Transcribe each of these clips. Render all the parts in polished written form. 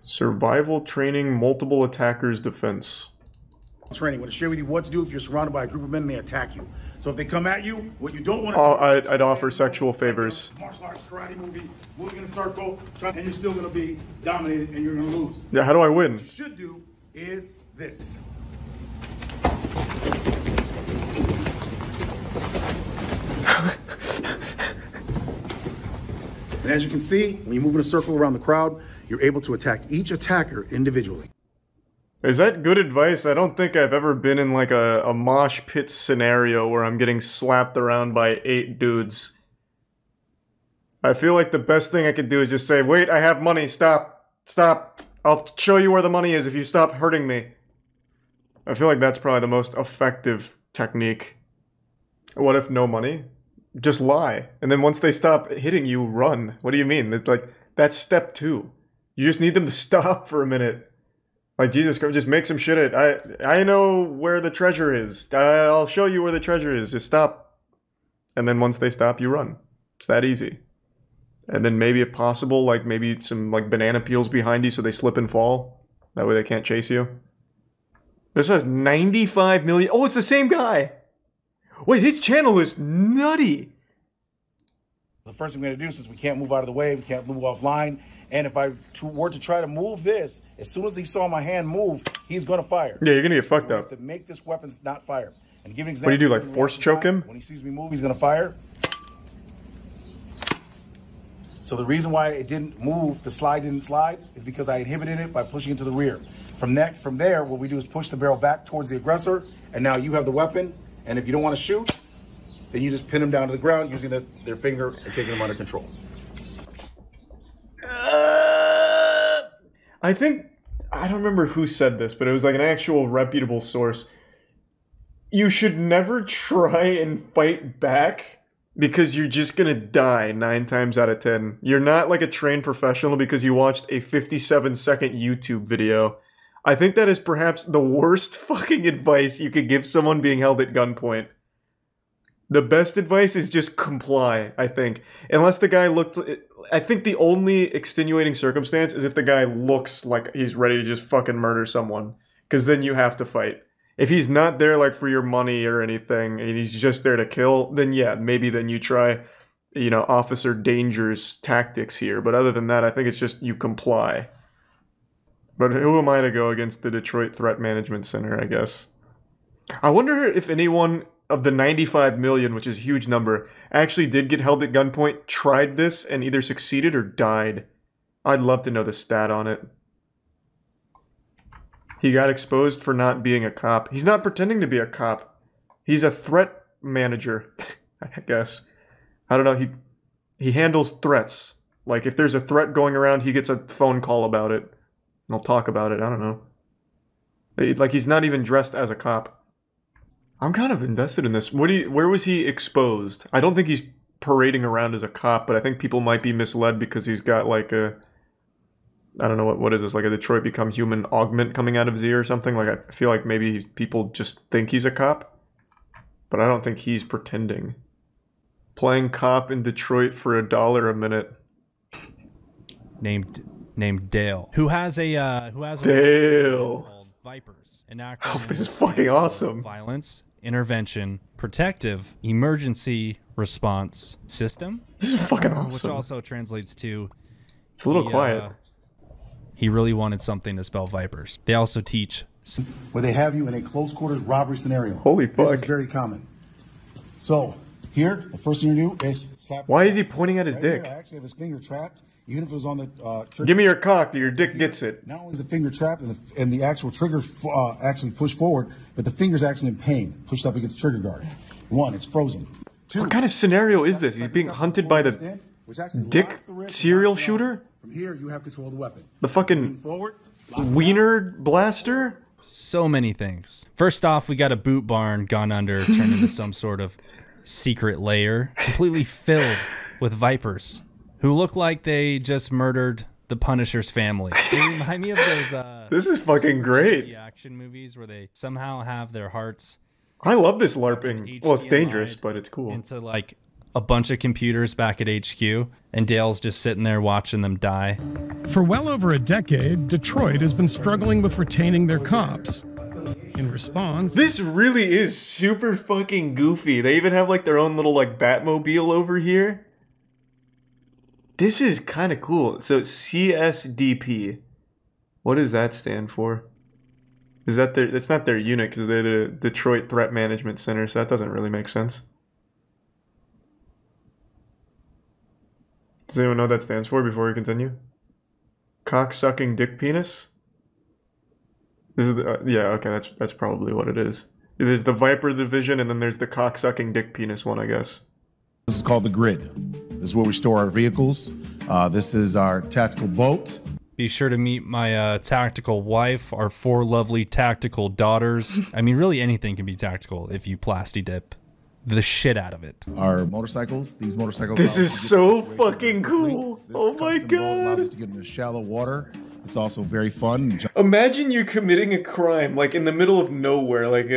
Survival training, multiple attackers defense. Training. I'm going to share with you what to do if you're surrounded by a group of men and they attack you. So if they come at you, what you don't want to do... I'd offer sexual favors. Martial arts, karate movie, moving in a circle, and you're still going to be dominated and you're going to lose. Yeah, how do I win? What you should do is this. And as you can see, when you move in a circle around the crowd, you're able to attack each attacker individually. Is that good advice? I don't think I've ever been in like a mosh pit scenario where I'm getting slapped around by 8 dudes. I feel like the best thing I could do is just say, wait, I have money, stop, stop. I'll show you where the money is if you stop hurting me. I feel like that's probably the most effective technique. What if no money? Just lie. And then once they stop hitting you, run. What do you mean? It's like, that's step 2. You just need them to stop for a minute. Like, Jesus Christ, just make some shit at. I know where the treasure is. I'll show you where the treasure is. Just stop. And then once they stop, you run. It's that easy. And then maybe if possible, like maybe some like banana peels behind you so they slip and fall. That way they can't chase you. This has 95 million. Oh, it's the same guy. Wait, his channel is nutty. The first thing we're going to do, since we can't move out of the way, we can't move offline, and if I were to try to move this, as soon as he saw my hand move, he's going to fire. Yeah, you're going to get fucked up. To make this weapon not fire. And to give an example. What do you do, like force choke him? When he sees me move, he's going to fire. So the reason why it didn't move, the slide didn't slide, is because I inhibited it by pushing it to the rear. From there, what we do is push the barrel back towards the aggressor, and now you have the weapon, and if you don't want to shoot, then you just pin them down to the ground using their finger and taking them under control. I think, I don't remember who said this, but it was like an actual reputable source. You should never try and fight back because you're just gonna die 9 times out of 10. You're not like a trained professional because you watched a 57-second YouTube video. I think that is perhaps the worst fucking advice you could give someone being held at gunpoint. The best advice is just comply, I think. Unless the guy looked... I think the only extenuating circumstance is if the guy looks like he's ready to just fucking murder someone. Because then you have to fight. If he's not there like for your money or anything, and he's just there to kill, then yeah, maybe then you try, you know, Officer Danger's tactics here. But other than that, I think it's just you comply. But who am I to go against the Detroit Threat Management Center, I guess? I wonder if anyone of the 95 million, which is a huge number, actually did get held at gunpoint, tried this, and either succeeded or died. I'd love to know the stat on it. He got exposed for not being a cop. He's not pretending to be a cop. He's a threat manager, I guess. I don't know, he handles threats. Like, if there's a threat going around, he gets a phone call about it. And I'll talk about it, I don't know. Like, he's not even dressed as a cop. I'm kind of invested in this. Where was he exposed? I don't think he's parading around as a cop, but I think people might be misled because he's got like a... I don't know, what is this? Like a Detroit Become Human augment coming out of Z or something? Like, I feel like maybe people just think he's a cop. But I don't think he's pretending. Playing cop in Detroit for $1 a minute. Named Dale. Who has a Dale called Vipers. Oh, this is fucking awesome. Violence, intervention, protective, emergency response system. This is fucking awesome. Which also translates to... It's a little quiet. He really wanted something to spell Vipers. They also teach... Where they have you in a close quarters robbery scenario. Holy fuck. This is very common. So, here, the first thing you do is slap... Why is he pointing at his dick? Here, I actually have his finger trapped. Even if it was on the trigger. Give me your cock, your dick gets it. Not only is the finger trapped and the actual trigger actually pushed forward, but the finger's actually in pain, pushed up against the trigger guard. 1, it's frozen. 2, what kind of scenario is this? He's being hunted by the dick serial shooter? From here, you have control of the weapon. The fucking wiener blaster? So many things. First off, we got a boot barn gone under, turned into some sort of secret lair, completely filled with vipers. Who look like they just murdered the Punisher's family. They remind me of those this is fucking great. Action movies where they somehow have their hearts. I love this LARPing. Well, it's dangerous, but it's cool. Into like a bunch of computers back at HQ, and Dale's just sitting there watching them die. For well over a decade, Detroit has been struggling with retaining their cops. In response, this really is super fucking goofy. They even have like their own little like Batmobile over here. This is kind of cool. So CSDP, what does that stand for? Is that their? It's not their unit because they're the Detroit Threat Management Center. So that doesn't really make sense. Does anyone know what that stands for before we continue? Cock-sucking dick penis? This is the, yeah, okay, that's probably what it is. There's the Viper division, and then there's the cock-sucking dick penis one, I guess. This is called the grid. This is where we store our vehicles. This is our tactical boat. Be sure to meet my tactical wife, our 4 lovely tactical daughters. I mean, really anything can be tactical if you plasti dip the shit out of it. Our motorcycles, these motorcycles. This is so fucking cool. Oh my god. Allows us to get into shallow water. It's also very fun. Imagine you're committing a crime like in the middle of nowhere, like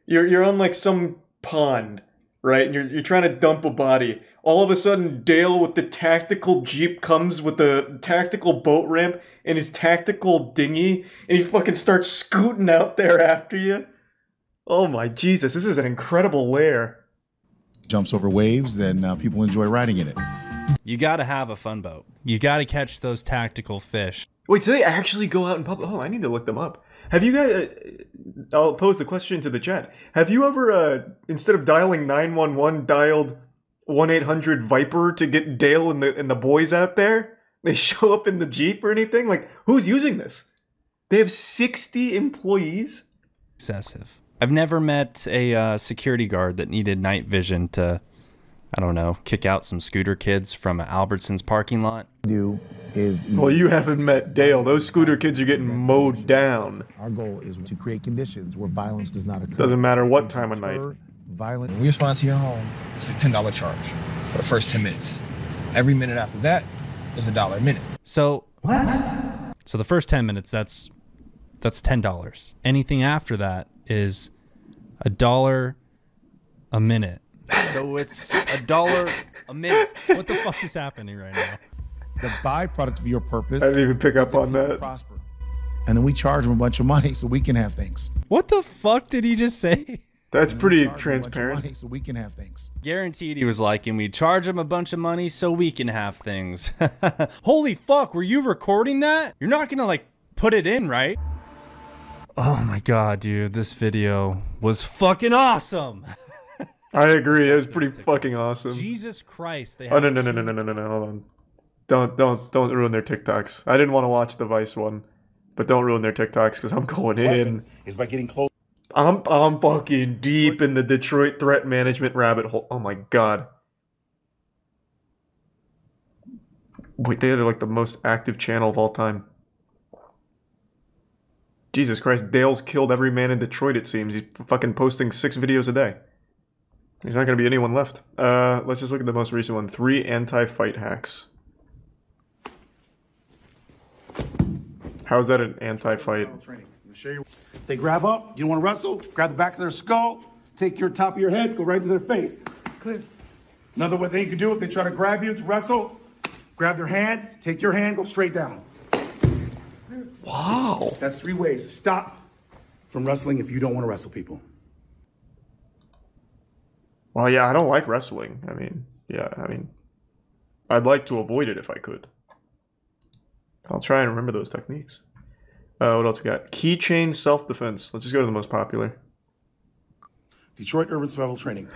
you're on like some pond, right? And you're trying to dump a body. All of a sudden, Dale with the tactical jeep comes with the tactical boat ramp and his tactical dinghy, and he fucking starts scooting out there after you. Oh my Jesus, this is an incredible lair. Jumps over waves, and people enjoy riding in it. You gotta have a fun boat. You gotta catch those tactical fish. Wait, so they actually go out in public? Oh, I need to look them up. Have you guys... I'll pose the question to the chat. Have you ever, instead of dialing 911, dialed 1-800-VIPER to get Dale and the boys out there? They show up in the Jeep or anything? Like, who's using this? They have 60 employees? Excessive. I've never met a security guard that needed night vision to, I don't know, kick out some scooter kids from an Albertsons parking lot. Well, you haven't met Dale. Those scooter kids are getting mowed down. Our goal is to create conditions where violence does not occur. Doesn't matter what time of night. When we respond to your home, it's a $10 charge for the first 10 minutes. Every minute after that is $1 a minute. So what? So the first 10 minutes, that's $10. Anything after that is $1 a minute. So it's $1 a minute. What the fuck is happening right now? The byproduct of your purpose. I didn't even pick up on that. Prosper. And then we charge them a bunch of money so we can have things. What the fuck did he just say? That's pretty transparent. So we can have things. Guaranteed he was like, and we charge him a bunch of money so we can have things. Holy fuck, were you recording that? You're not gonna like put it in, right? Oh my god, dude, this video was fucking awesome. I agree, it was pretty fucking awesome. Jesus Christ, they Oh no, hold on. Don't ruin their TikToks. I didn't want to watch the Vice one, but don't ruin their TikToks because I'm going in. Is by getting close. I'm fucking deep in the Detroit threat management rabbit hole. Oh my god. Wait, they're like the most active channel of all time. Jesus Christ, Dale's killed every man in Detroit, it seems. He's fucking posting 6 videos a day. There's not gonna be anyone left. Let's just look at the most recent one. 3 anti-fight hacks. How's that an anti-fight? They grab up, you don't want to wrestle, grab the back of their skull, take your top of your head, go right to their face. Clear. Another thing you can do if they try to grab you to wrestle, grab their hand, take your hand, go straight down. Wow. That's 3 ways to stop from wrestling if you don't want to wrestle people. Well, yeah, I don't like wrestling. I mean, I'd like to avoid it if I could. I'll try and remember those techniques. What else we got? Keychain self-defense. Let's just go to the most popular. Detroit Urban Survival Training.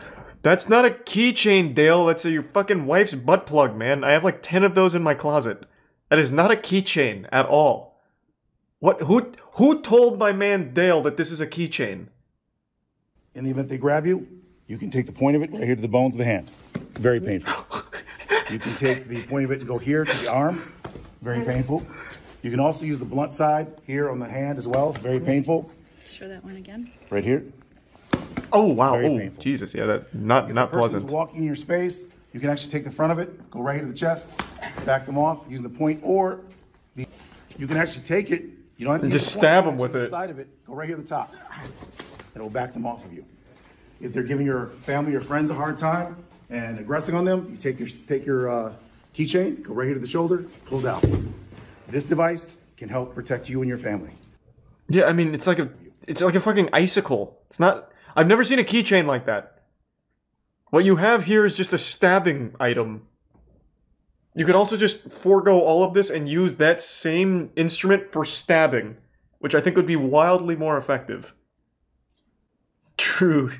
That's not a keychain, Dale. That's your fucking wife's butt plug, man. I have like 10 of those in my closet. That is not a keychain at all. What? Who told my man Dale that this is a keychain? In the event they grab you, you can take the point of it right here to the bones of the hand. Very painful. You can take the point of it and go here to the arm. Very painful. You can also use the blunt side here on the hand as well. Very painful. Show that one again. Right here. Oh wow! Very Oh painful. Jesus! Yeah, that not pleasant. If walking in your space, you can actually take the front of it, go right here to the chest, back them off using the point, or you can actually take it. You don't have to And use just the stab point, them with the it. Side of it, go right here at the top, and it will back them off of you. If they're giving your family or friends a hard time, and aggressing on them, you take your keychain, go right here to the shoulder, pull down. This device can help protect you and your family. Yeah, I mean, it's like a fucking icicle. It's not. I've never seen a keychain like that. What you have here is just a stabbing item. You could also just forego all of this and use that same instrument for stabbing, which I think would be wildly more effective. True.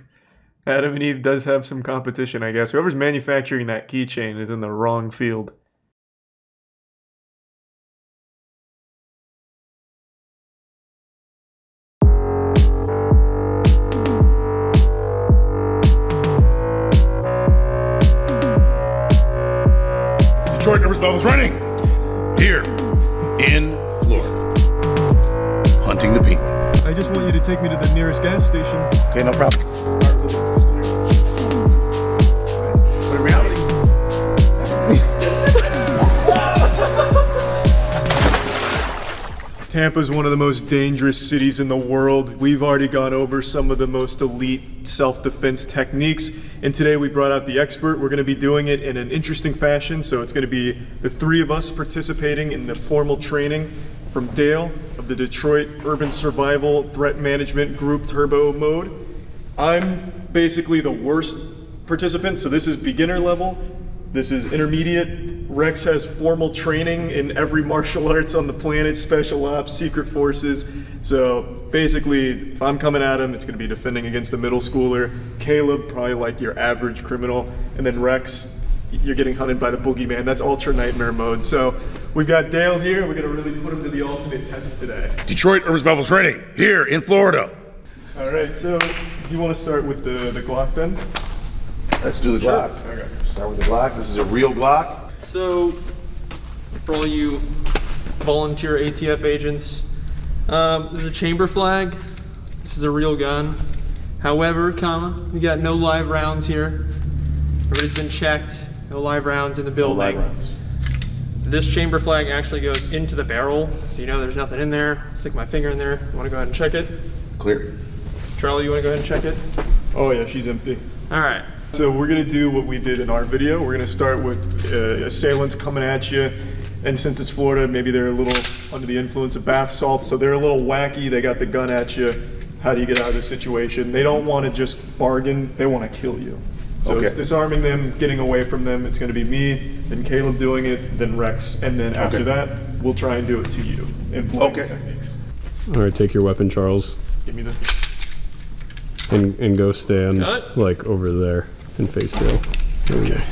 Adam and Eve does have some competition, I guess. Whoever's manufacturing that keychain is in the wrong field. Detroit Rivers Levels running here in Florida. Hunting the penguin. I just want you to take me to the nearest gas station. Okay, no problem. But in reality, Tampa's one of the most dangerous cities in the world. We've already gone over some of the most elite self-defense techniques, and today we brought out the expert. We're going to be doing it in an interesting fashion, so it's going to be the three of us participating in the formal training from Dale of the Detroit Urban Survival Threat Management Group Turbo Mode. I'm basically the worst participant, so this is beginner level. This is intermediate. Rex has formal training in every martial arts on the planet, special ops, secret forces. So basically, if I'm coming at him, it's gonna be defending against a middle schooler. Caleb, probably like your average criminal. And then Rex, you're getting hunted by the boogeyman. That's ultra nightmare mode. So we've got Dale here. We're gonna really put him to the ultimate test today. Detroit Urban Survival training here in Florida. All right, so you wanna start with the Glock then? Let's do the Glock. Okay. Start with the Glock. This is a real Glock. So, for all you volunteer ATF agents, this is a chamber flag. This is a real gun. However, we got no live rounds here. Everybody's been checked. No live rounds in the building. No live rounds. This chamber flag actually goes into the barrel, so you know there's nothing in there. Stick my finger in there. You want to go ahead and check it? Clear. Charlie, you want to go ahead and check it? Oh yeah, she's empty. All right. So we're gonna do what we did in our video. We're gonna start with assailants coming at you, and since it's Florida, maybe they're a little under the influence of bath salts, so they're a little wacky. They got the gun at you. How do you get out of this situation? They don't want to just bargain; they want to kill you. So it's disarming them, getting away from them. It's gonna be me, then Caleb doing it, then Rex, and then after that, we'll try and do it to you. Employing techniques. All right, take your weapon, Charles. Give me the. And go stand like over there and face Dale. Okay.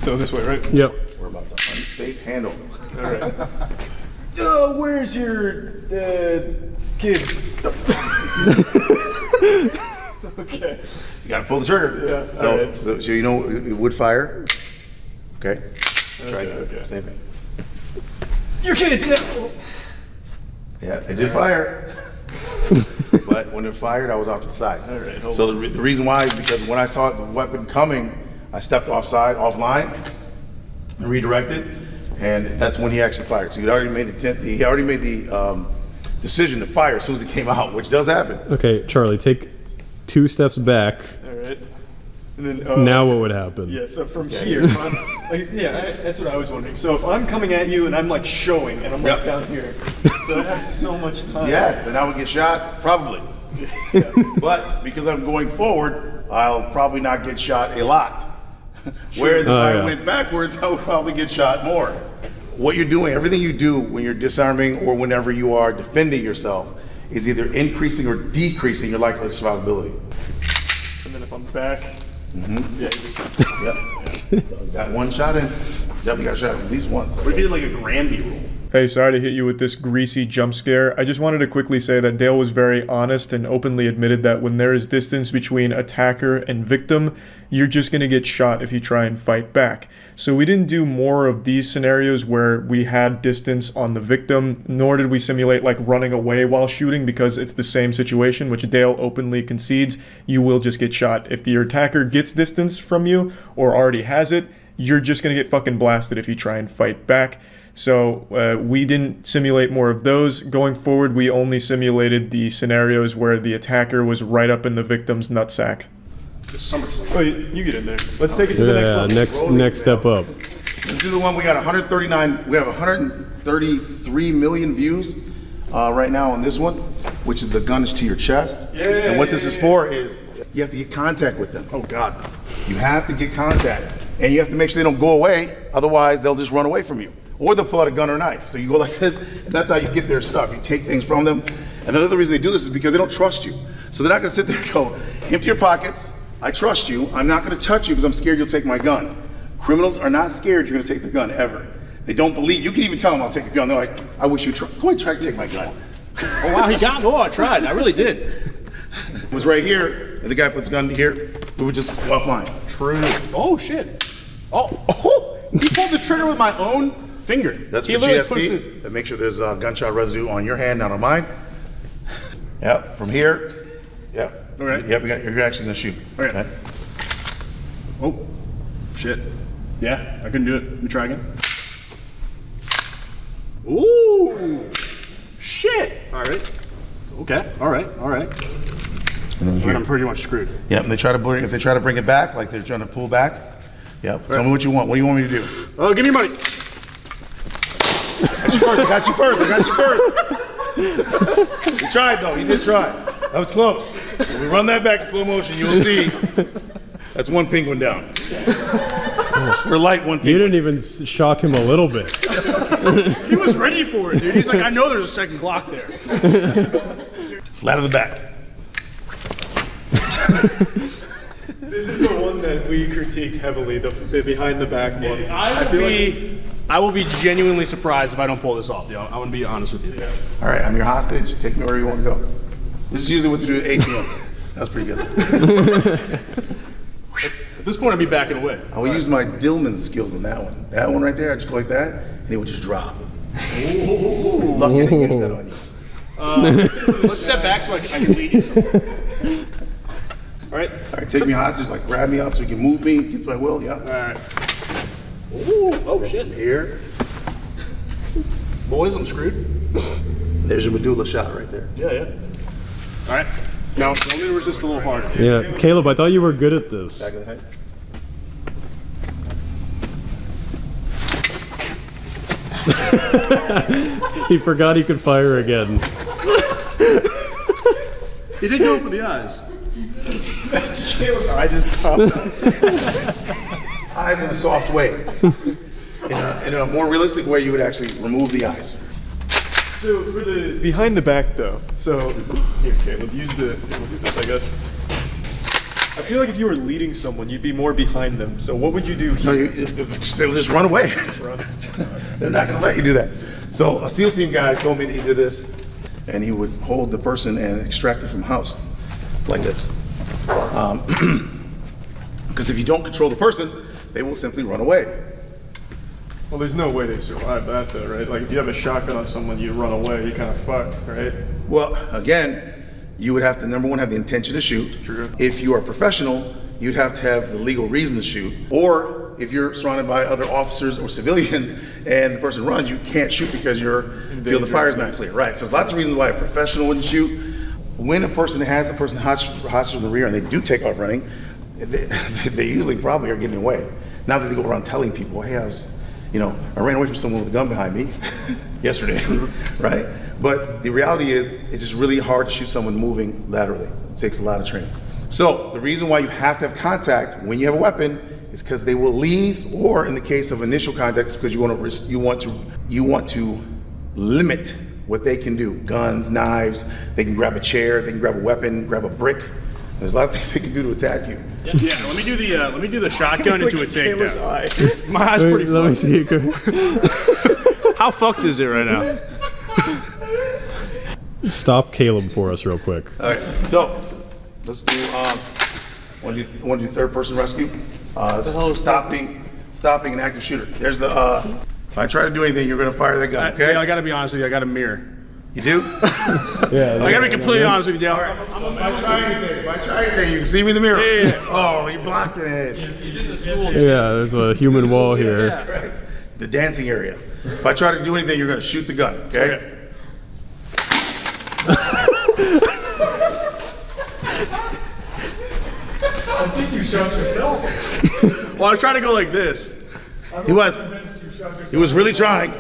So this way, right? Yep. We're about to unsafe handle. All right. Where's your kids? Okay. You gotta pull the trigger. Yeah. So, right. so you know it would fire. Okay. Try that. Okay. Same thing. Your kids. Yeah. Yeah, it did fire. But when it fired, I was off to the side. All right, so the reason why is because when I saw the weapon coming, I stepped offline, and redirected, and that's when he actually fired. So he already made the decision to fire as soon as it came out, which does happen. Okay, Charlie, take 2 steps back. All right. And then, now what would happen? Yeah, so from here, that's what I was wondering. So if I'm coming at you and I'm like showing, and I'm like down here, but I have so much time. Yes, then I would get shot, probably. Yeah. But because I'm going forward, I'll probably not get shot a lot. Whereas if I went backwards, I would probably get shot more. What you're doing, everything you do when you're disarming or whenever you are defending yourself is either increasing or decreasing your likelihood of survivability. And then if I'm back, yeah, So got one shot in. Definitely got shot at least once. We did like a Granby rule. Hey, sorry to hit you with this greasy jump scare. I just wanted to quickly say that Dale was very honest and openly admitted that when there is distance between attacker and victim, you're just going to get shot if you try and fight back. So we didn't do more of these scenarios where we had distance on the victim, nor did we simulate like running away while shooting, because it's the same situation, which Dale openly concedes. You will just get shot. If your attacker gets distance from you or already has it, you're just going to get fucking blasted if you try and fight back. So we didn't simulate more of those. Going forward, we only simulated the scenarios where the attacker was right up in the victim's nutsack. Oh, you get in there. Let's take it to the next level. Next step up. Let's do the one we got 139. We have 133 million views right now on this one, which is the gun is to your chest. And what this is for is you have to get contact with them. Oh God. You have to get contact, and you have to make sure they don't go away. Otherwise, they'll just run away from you, or they'll pull out a gun or knife. So you go like this, and that's how you get their stuff. You take things from them. And the other reason they do this is because they don't trust you. So they're not gonna sit there and go, empty your pockets. I trust you. I'm not gonna touch you because I'm scared you'll take my gun. Criminals are not scared you're gonna take the gun ever. They don't believe. You can even tell them I'll take your gun. They're like, I wish you'd try. Go ahead, try to take my gun. Oh wow, he got me. Oh, I tried. I really did. It was right here, and the guy puts the gun here. We would just walk fine. True. Oh shit. Oh, he pulled the trigger with my own finger. That's for GST. And make sure there's gunshot residue on your hand, not on mine. Yep, from here. Yep. Okay. Yep, you're actually gonna shoot. Okay. Oh, shit. Yeah, I couldn't do it. Let me try again. Ooh, shit. All right. Okay. All right. All right. And then here. I'm pretty much screwed. Yep. And they try to if they try to bring it back, like they're trying to pull back. Yep. Tell me what you want. What do you want me to do? Oh, give me money. I got you first. I got you first. He tried though. He did try. That was close. When we run that back in slow motion, you will see. That's one penguin down. We're light one penguin. You didn't even shock him a little bit. He was ready for it, dude. He's like, I know there's a second Glock there. Flat of the back. This is the one that we critiqued heavily, the behind the back one. I will be genuinely surprised if I don't pull this off, yo. I want to be honest with you. Yeah. All right, I'm your hostage. Take me wherever you want to go. This is usually what you do at ATM. That's pretty good. At this point, I'd be backing away. I will use my Dillman skills on that one. That one right there, I just go like that, and it would just drop. Lucky I didn't use that on you. Let's step back so I can lead you somewhere. All right. All right, take me hostage, like grab me up so you can move me against my will, yeah. All right. Ooh, oh shit. Here. Boys, I'm screwed. There's your medulla shot right there. Yeah, yeah. All right. Now, let me resist a little harder. Yeah, Caleb, I thought you were good at this. Back of the head. He forgot he could fire again. He did go for the eyes. I just popped up. Eyes in a soft way. In a more realistic way, you would actually remove the eyes. So for the behind the back though, so here Caleb, use the, we'll do this I guess. I feel like if you were leading someone, you'd be more behind them. So what would you do here? So they'll just run away. Just run. They're not gonna let you do that. So a SEAL team guy told me that he did this, and he would hold the person and extract it from house, like this. Because if you don't control the person, they will simply run away. Well, there's no way they survive that though, right? Like if you have a shotgun on someone, you run away, you kind of fucked, right? Well, again, you would have to, number one, have the intention to shoot. True. If If you are a professional, you'd have to have the legal reason to shoot. Or if you're surrounded by other officers or civilians and the person runs, you can't shoot because your field of fire is not clear. Right, so there's lots of reasons why a professional wouldn't shoot. When a person has the person hostage in the rear and they do take off running, they usually probably are getting away. Not that they go around telling people, hey, I ran away from someone with a gun behind me yesterday, right? But the reality is, it's just really hard to shoot someone moving laterally. It takes a lot of training. So the reason why you have to have contact when you have a weapon is because they will leave, or in the case of initial contact, it's because you want to limit what they can do. Guns, knives, they can grab a chair, they can grab a weapon, grab a brick. There's a lot of things they can do to attack you. Yeah, let me do the shotgun into a takedown. My eye's pretty Let me see it go. How fucked is it right now? Stop Caleb for us real quick. All right, so let's do, want to do third person rescue? Stopping an active shooter. There's the, if I try to do anything, you're gonna fire that gun, okay? I gotta be honest with you, I got a mirror. You do? Yeah. I gotta be completely honest with you, Dale. If I try anything, you can see me in the mirror. Yeah. Oh, you blocked it. Yeah, there's a human wall here. Right. The dancing area. If I try to do anything, you're gonna shoot the gun, okay? I think you shot yourself. Well, I was trying to go like this. He was really trying.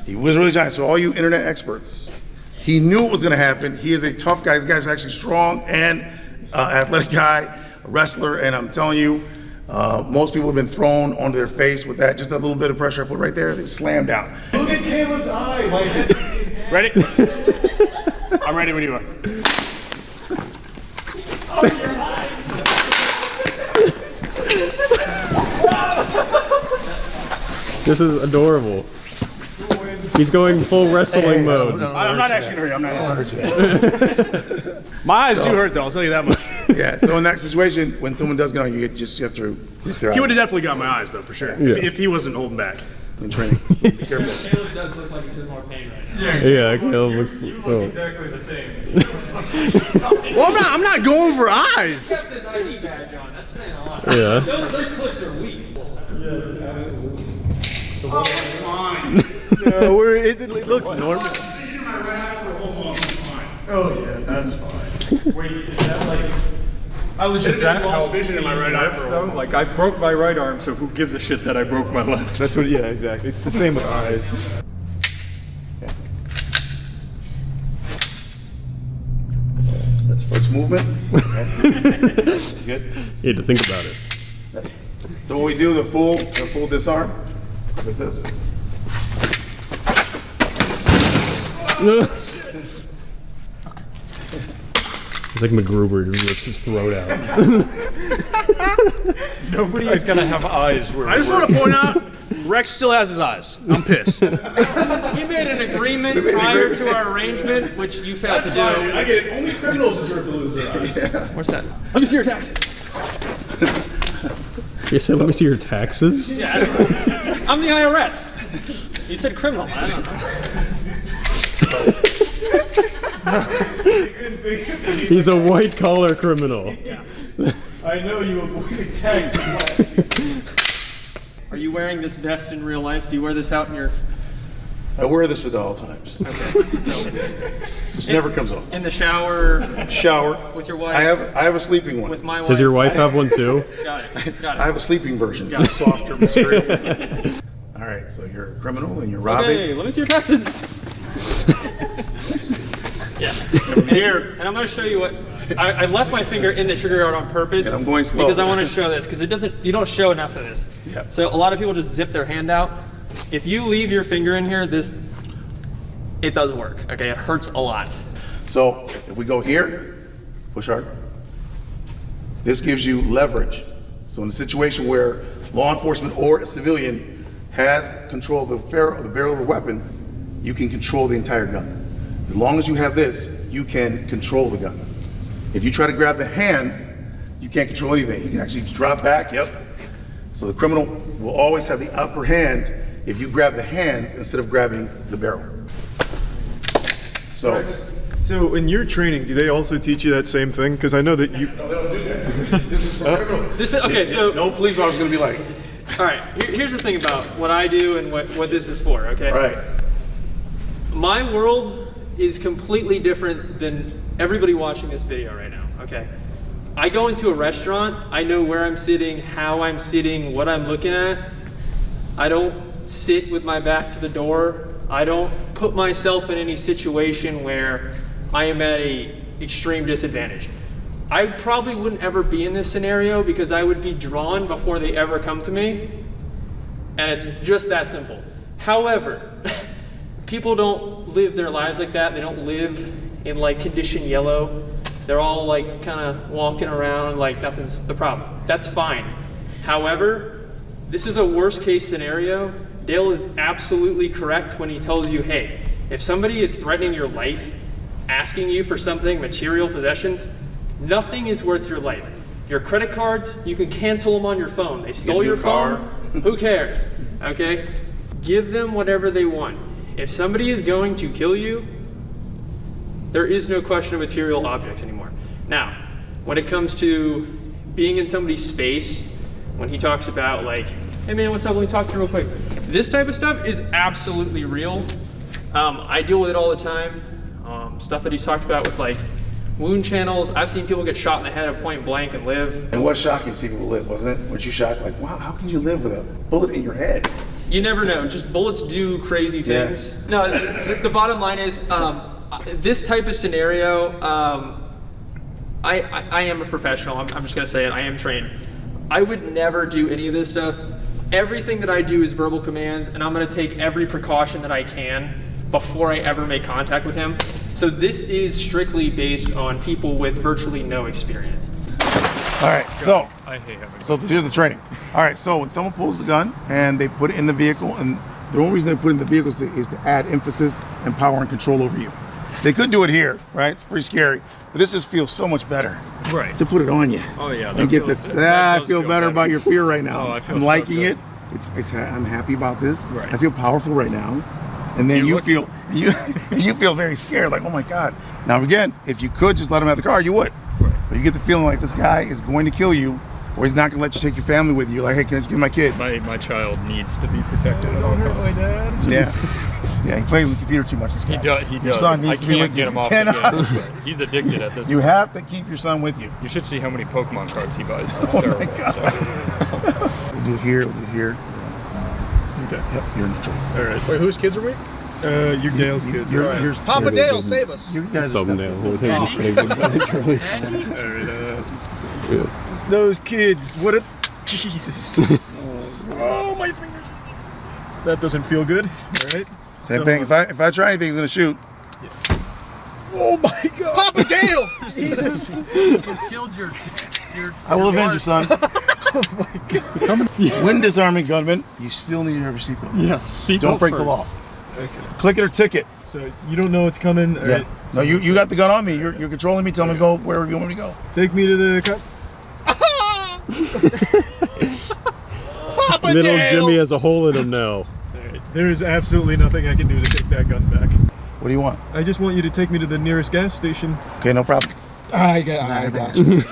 He was really trying. So all you internet experts, he knew it was going to happen. He is a tough guy. This guy's actually strong and athletic guy, a wrestler. And I'm telling you, most people have been thrown onto their face with that. Just a little bit of pressure I put right there, they slammed down. Look at Caleb's eye. Ready? I'm ready when you are. Oh, your eyes. This is adorable. He's going full wrestling mode. I'm not actually gonna hurt you. I'm not gonna hurt you. My eyes do hurt though, I'll tell you that much. Yeah, so in that situation, when someone does get on you, you have to He would have definitely got my eyes though, for sure. Yeah. If he wasn't holding back. in training. Be careful. Caleb does look like he's in more pain right now. Yeah, Caleb looks. You look exactly the same. Well, I'm not going for eyes. He kept his ID badge on. That's saying a lot. Yeah. Those clips are weak. Yes, absolutely. Oh, fine. No, it looks normal. Oh yeah, that's fine. Wait, is that like? I legit Is that lost how vision in my right eye for a though? while. Like I broke my right arm, so who gives a shit that I broke my left? That's what. Yeah, exactly. It's the same with eyes. That's first movement. Okay. That's good. You had to think about it. So what we do, the full disarm, is like this. It's like MacGruber who rips his throat out. Nobody is gonna have eyes where. I just want to point out, Rex still has his eyes. I'm pissed. We made an agreement prior to our arrangement, which you failed to do. I get it. Only criminals deserve to lose their eyes. What's that? Let me see your taxes. You said, let me see your taxes? Yeah, I don't know. I'm the IRS. You said criminal. I don't know. He's a white collar criminal. Yeah. I know you avoided taxes last year. Are you wearing this vest in real life? Do you wear this out in your... I wear this at all times. Okay. So, This never comes off. in the shower, Shower. with your wife? I have a sleeping one. With my wife? Does your wife have one too? Got it. Got it. I have a sleeping version. It's a softer material. All right, so you're a criminal and you're robbing. Okay, let me see your taxes. Yeah. Here. And I'm going to show you what I left my finger in the sugar guard on purpose. And I'm going slow. Because I want to show this because you don't show enough of this. Yep. So a lot of people just zip their hand out. If you leave your finger in here, it does work. Okay, it hurts a lot. So if we go here, push hard. This gives you leverage. So in a situation where law enforcement or a civilian has control of the barrel of the weapon, you can control the entire gun. As long as you have this, you can control the gun. If you try to grab the hands, you can't control anything. You can actually drop back, yep. So the criminal will always have the upper hand if you grab the hands instead of grabbing the barrel. So in your training, do they also teach you that same thing? Because I know that you. no, they don't do that. This is for criminal. This is okay. So No police officer is gonna be like, all right. Here's the thing about what I do and what this is for. Okay. all right. My world is completely different than everybody watching this video right now, okay? I go into a restaurant, I know where I'm sitting, how I'm sitting, what I'm looking at. I don't sit with my back to the door. I don't put myself in any situation where I am at an extreme disadvantage. I probably wouldn't ever be in this scenario because I would be drawn before they ever come to me, and it's just that simple. However, people don't live their lives like that. They don't live in like condition yellow. They're all like kind of walking around like nothing's the problem. That's fine. However, this is a worst case scenario. Dale is absolutely correct when he tells you, hey, if somebody is threatening your life, asking you for something, material possessions, nothing is worth your life. Your credit cards, you can cancel them on your phone. They stole your phone, who cares, okay? Give them whatever they want. If somebody is going to kill you, there is no question of material objects anymore. Now, when it comes to being in somebody's space, when he talks about like, hey man, what's up, let me talk to you real quick. This type of stuff is absolutely real. I deal with it all the time. Stuff that he's talked about with like wound channels. I've seen people get shot in the head at point blank and live. And what's shocking to see people live, wasn't it? Weren't you shocked? Like, wow, how can you live with a bullet in your head? You never know. Just bullets do crazy things. Yeah. No, the bottom line is, this type of scenario, I am a professional. I'm just gonna say it. I am trained. I would never do any of this stuff. Everything that I do is verbal commands, and I'm gonna take every precaution that I can before I ever make contact with him. So this is strictly based on people with virtually no experience. All right, so here's the training. All right, so when someone pulls the gun and they put it in the vehicle, and the only reason they put it in the vehicle is to add emphasis and power and control over you. They could do it here, right? It's pretty scary, but this just feels so much better. Right. To put it on you. Oh yeah. And get this. I feel better about your fear right now. Oh, I feel I'm so liking good. it. I'm happy about this. Right. I feel powerful right now. And then you feel very scared, like, oh my God. Now again, if you could just let him have the car, you would. Right. But you get the feeling like this guy is going to kill you, or he's not going to let you take your family with you. Like, hey, can I just get my kids? My child needs to be protected at all costs. My dad. So, yeah, he plays on the computer too much. This guy. He does. Your son needs I to be can't with get you. him off the game. He's addicted at this. You have to keep your son with you. You should see how many Pokemon cards he buys. It's Oh terrible. my God. We'll do here. We'll do here. Okay. Yep, you're in control. All right. Wait, whose kids are we? You're Dale's kids. You're Papa Dale, save us. You guys are Those kids, what a Jesus. Oh, my fingers. That doesn't feel good. All right. Same thing. If I try anything, he's gonna shoot. Oh my God. Papa Dale! Jesus. You killed your I will avenge you, son. Oh my God. When disarming gunman, you still need to have your seatbelt. Yeah. Seatbelt Don't break the first. law. Okay. Click it or ticket. So you don't know what's coming. All right. No, you got the gun on me. You're controlling me. Tell me to go wherever you want me to go. Take me to the cop. Papa Little Dale! Jimmy has a hole in him now. All right. There is absolutely nothing I can do to take that gun back. What do you want? I just want you to take me to the nearest gas station. Okay, no problem. I got you.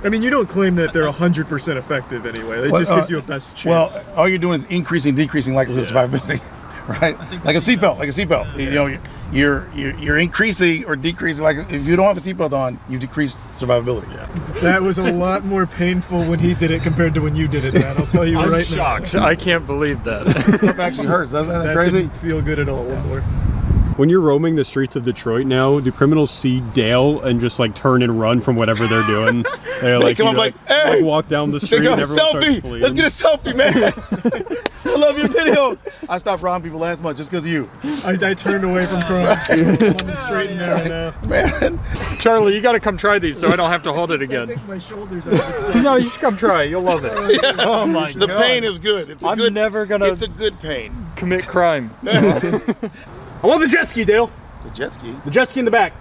I mean, you don't claim that they're 100% effective anyway. It just gives you a best chance. Well, all you're doing is increasing, decreasing likelihood of survivability, right? Like a seatbelt, You know, you're increasing or decreasing. Like if you don't have a seatbelt on, you decrease survivability. Yeah. That was a lot more painful when he did it compared to when you did it, man. I'll tell you I'm right shocked. now. I can't believe that. Stuff actually hurts, doesn't it? That Crazy? didn't feel good at all anymore. When you're roaming the streets of Detroit now, do criminals see Dale and just like turn and run from whatever they're doing? They're They like, come up like, hey, walk down the they street got and a everyone starts selfie. fleeing. Let's get a selfie, man. I love your videos. I stopped robbing people last month just because of you. I turned away from crime. I'm straight and narrow now. Man. Charlie, you got to come try these so I don't have to hold it I again. think my shoulders are No, you should come try. You'll love it. Oh my The God. pain is good. It's a I'm good, never gonna It's a good pain. commit crime. I want the jet ski, Dale. The jet ski, The jet ski in the back.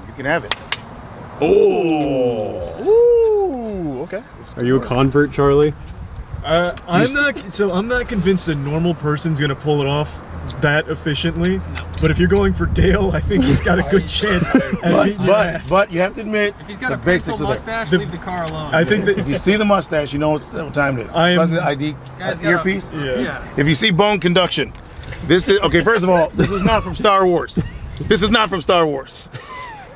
you can have it. Oh. Ooh. Okay. Are you a convert, Charlie? I'm not convinced a normal person's gonna pull it off that efficiently. No. But if you're going for Dale, I think he's got a good chance at beating your ass. But you have to admit, If he's got the a pencil basics of that. mustache, leave the car alone. I think that If you see the mustache, you know what time it is. Especially the ID Guys got earpiece. yeah. If you see bone conduction, this is okay. First of all, this is not from Star Wars. This is not from Star Wars.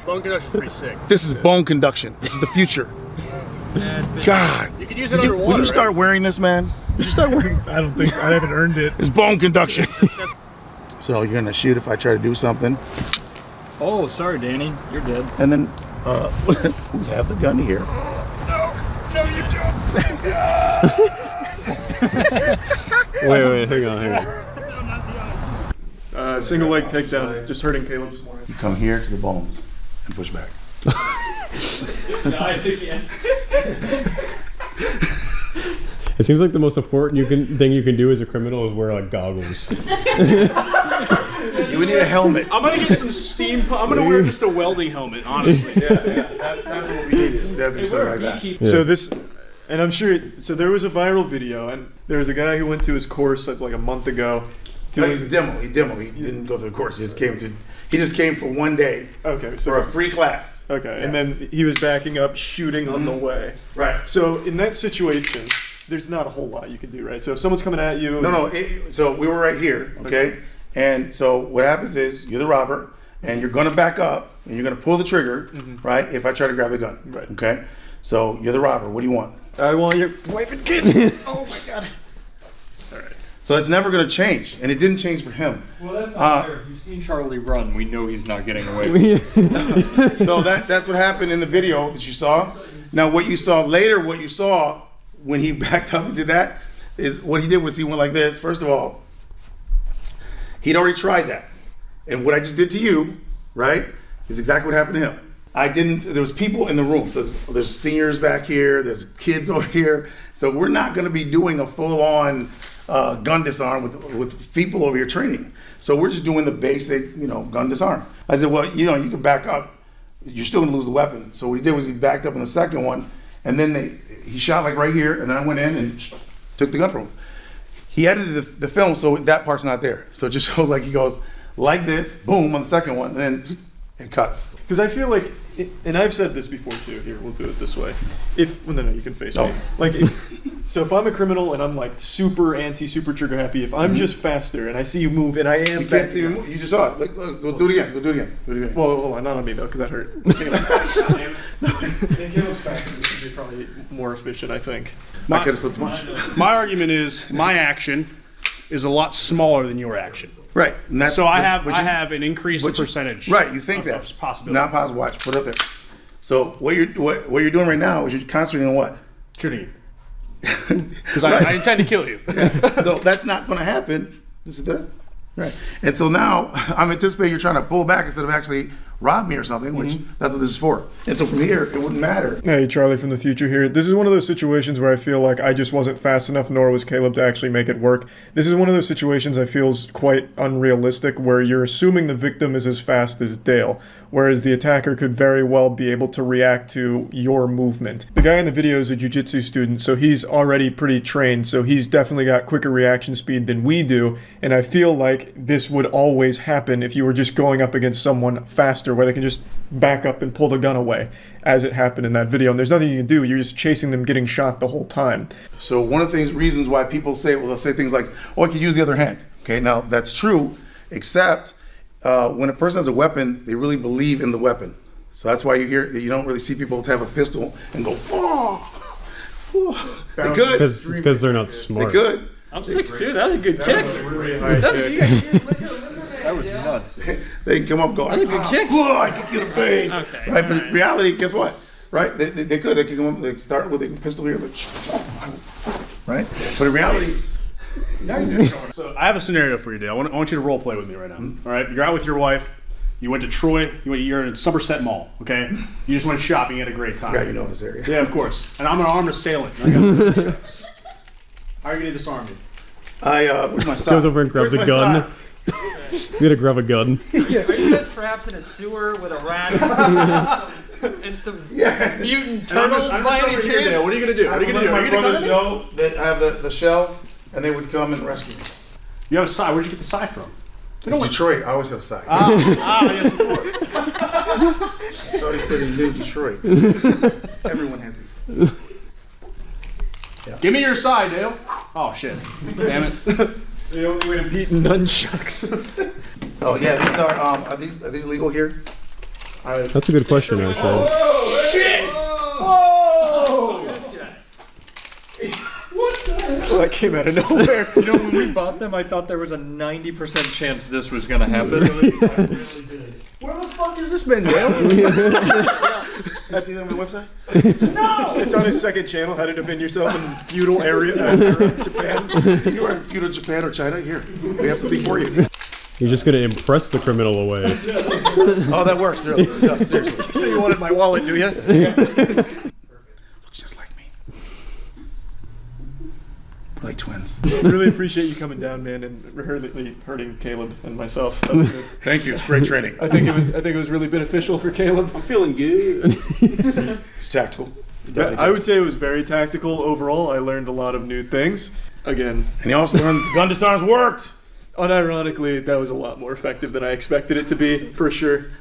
Bone conduction's pretty sick. This is bone conduction. This is the future. God. You can use it underwater. When you start wearing this, man, you start wearing. I don't think so. I haven't earned it. It's bone conduction. So you're gonna shoot if I try to do something, Oh, sorry, Danny. You're dead. and then we have the gun here. No, you don't. Wait, hang on. Single leg takedown, just hurting Caleb some more. You come here to the bones and push back. Nice again. It seems like the most important thing you can do as a criminal is wear like goggles. You would need a helmet. I'm gonna get some steam. I'm gonna wear just a welding helmet, honestly. That's what we needed. We'd have to do something like that. So this, and I'm sure, so there was a viral video, and there was a guy who went to his course like a month ago. It was a demo. He didn't go through the course. He just came for one day. Okay, so For a free class. Okay, Yeah. and then he was backing up, shooting on the way. Right. So in that situation, there's not a whole lot you can do, right? So if someone's coming at you, No. So we were right here, okay? And so what happens is you're the robber, and you're gonna back up and you're gonna pull the trigger, right? If I try to grab the gun, Right. okay? So you're the robber. What do you want? I want your wife and kids. Oh my god. All right. So it's never gonna change, and it didn't change for him. Well, that's not fair. If you've seen Charlie run, we know he's not getting away. So that's what happened in the video that you saw. Now what you saw later, what you saw when he backed up and did that, is what he did was he went like this. First of all, he'd already tried that. And what I just did to you, right, is exactly what happened to him. There was people in the room. So there's seniors back here, there's kids over here. So we're not gonna be doing a full-on gun disarm with people over here training. So we're just doing the basic, gun disarm. I said, well, you can back up. You're still gonna lose the weapon. So what he did was he backed up in the second one, and then he shot like right here, and then I went in and took the gun from him. He edited the film so that part's not there. So it just shows like he goes like this, boom, on the second one, and then it cuts. Because I feel like, and I've said this before too, here, we'll do it this way. No, you can face me. Like, so if I'm a criminal and I'm like super anti, super trigger happy, if I'm just faster and I see you move and I am. You can't see me move, you just saw it. Look, we'll do it again, we'll do it again. Well, hold on, not on me though, because that hurt. Caleb's faster, this would be probably more efficient, I think. I could have slipped one. My argument is my action is a lot smaller than your action. Right. And that's, so I have an increased percentage. Right. You think that's possible. Not possible. Watch. Put it up there. So what you're doing right now is you're concentrating on what? Shooting you. Because I intend to kill you. Yeah. So that's not going to happen. This is that. Right. And so now I'm anticipating you're trying to pull back instead of actually rob me or something, which that's what this is for. And so from here, it wouldn't matter. Hey, Charlie from the future here. This is one of those situations where I feel like I just wasn't fast enough, nor was Caleb, to actually make it work. This is one of those situations I feel is quite unrealistic, where you're assuming the victim is as fast as Dale, whereas the attacker could very well be able to react to your movement. The guy in the video is a jiu-jitsu student, so he's already pretty trained, so he's definitely got quicker reaction speed than we do, and I feel like this would always happen if you were just going up against someone faster, where they can just back up and pull the gun away, as it happened in that video. And there's nothing you can do. You're just chasing them getting shot the whole time. So one of the reasons why people say, well, they'll say things like, oh, I could use the other hand. Okay, now that's true, except when a person has a weapon, they really believe in the weapon. So that's why you don't really see people have a pistol and go, oh. They could. Because they're not smart. They could. I'm 6'2", that's a good kick. That was nuts. They can come up and go, that's a good kick. Whoa, I kick you in the face. Okay. Right, but in reality, guess what? Right, they could come up, they start with a pistol here, right? But in reality, So I have a scenario for you, Dale. I want you to role play with me right now. All right, you're out with your wife. You went to Troy. You're in Somerset Mall. Okay, you just went shopping. You had a great time. Yeah, you know this area. Yeah, of course. And I'm an armed assailant. I got push-ups. How are you gonna disarm me? Where's my sock? Goes over and grabs a gun. You gotta grab a gun. Are you guys perhaps in a sewer with a rat and some mutant turtles by any chance? What are you gonna do? What are you gonna do? My brothers know that I have the shell, and they would come and rescue me. You have a side. Where'd you get the side from? It's Detroit. I always have a side. Yes, of course. I thought he said he knew Detroit. Everyone has these. Yeah. Give me your side, Dale. Oh shit! Damn it. The only way to beat nunchucks. So yeah, these are these legal here? That's a good question, actually. Oh shit! Whoa! What the hell? Well, that came out of nowhere. When we bought them, I thought there was a 90% chance this was gonna happen. I really did. Where the fuck has this been, Dale? That's the on my website? No! It's on his second channel, how to defend yourself in feudal era Japan. You are in feudal Japan or China? Here, we have something for you. You're just gonna impress the criminal away. Oh, that works, really. No, seriously. So you wanted my wallet, do you? Looks just like me. We're like twins. Really appreciate you coming down, man, and hurting Caleb and myself. That was good. Thank you. It's great training. I think it was really beneficial for Caleb. I'm feeling good. It's tactical. I would say it was very tactical overall. I learned a lot of new things. Again. And you also learned gun disarms worked. Unironically, that was a lot more effective than I expected it to be, for sure.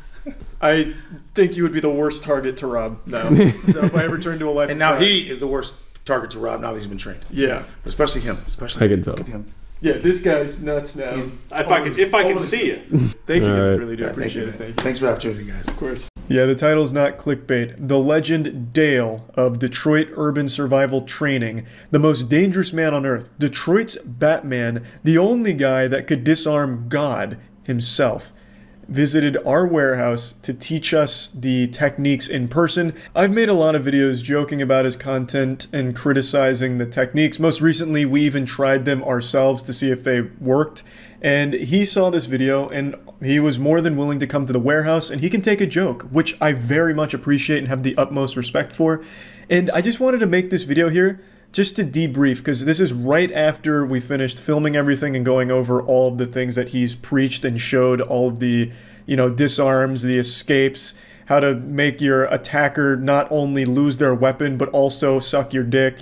I think you would be the worst target to rob now. So if I ever turn to a life and now he is the worst target to rob now that he's been trained. Yeah. But especially him. Especially I can tell. Look at him. Yeah, this guy's nuts now. If I can see you. Thank you. All right. Really do appreciate it. Thank you. Thanks for the opportunity, guys. Of course. Yeah, the title's not clickbait. The legend Dale of Detroit Urban Survival Training, the most dangerous man on earth, Detroit's Batman, the only guy that could disarm God himself, visited our warehouse to teach us the techniques in person. I've made a lot of videos joking about his content and criticizing the techniques. Most recently, we even tried them ourselves to see if they worked. And he saw this video and he was more than willing to come to the warehouse, and he can take a joke, which I very much appreciate and have the utmost respect for. And I just wanted to make this video here just to debrief, because this is right after we finished filming everything and going over all of the things that he's preached and showed, all of the, disarms, the escapes, how to make your attacker not only lose their weapon, but also suck your dick,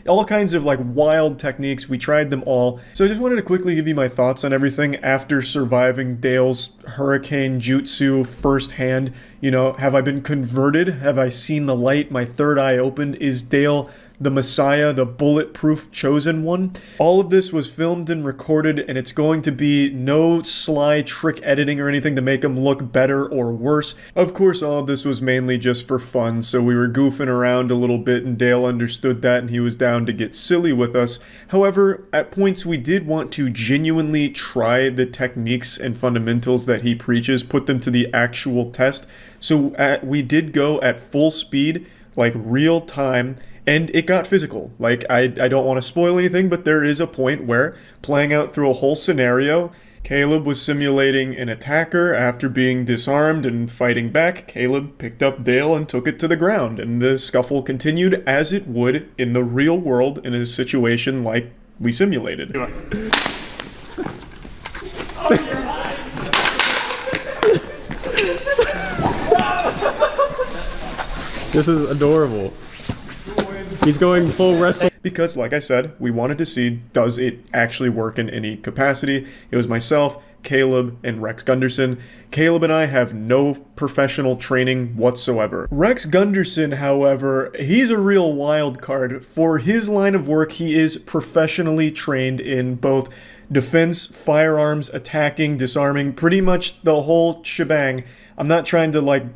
all kinds of like wild techniques. We tried them all. So I just wanted to quickly give you my thoughts on everything after surviving Dale's hurricane jutsu firsthand. Have I been converted? Have I seen the light? My third eye opened? Is Dale the Messiah, the bulletproof chosen one? All of this was filmed and recorded, and it's going to be no sly trick editing or anything to make him look better or worse. Of course, all of this was mainly just for fun, so we were goofing around a little bit, and Dale understood that, and he was down to get silly with us. However, at points we did want to genuinely try the techniques and fundamentals that he preaches, put them to the actual test. So we did go at full speed, like real time, and it got physical. Like, I don't want to spoil anything, but there is a point where, playing out through a whole scenario, Caleb was simulating an attacker after being disarmed and fighting back. Caleb picked up Dale and took it to the ground, and the scuffle continued as it would in the real world in a situation like we simulated. This is adorable. He's going full wrestling. Because, like I said, we wanted to see, does it actually work in any capacity? It was myself, Caleb, and Rex Gunderson. Caleb and I have no professional training whatsoever. Rex Gunderson, however, he's a real wild card. For his line of work, he is professionally trained in both defense, firearms, attacking, disarming, pretty much the whole shebang. I'm not trying to,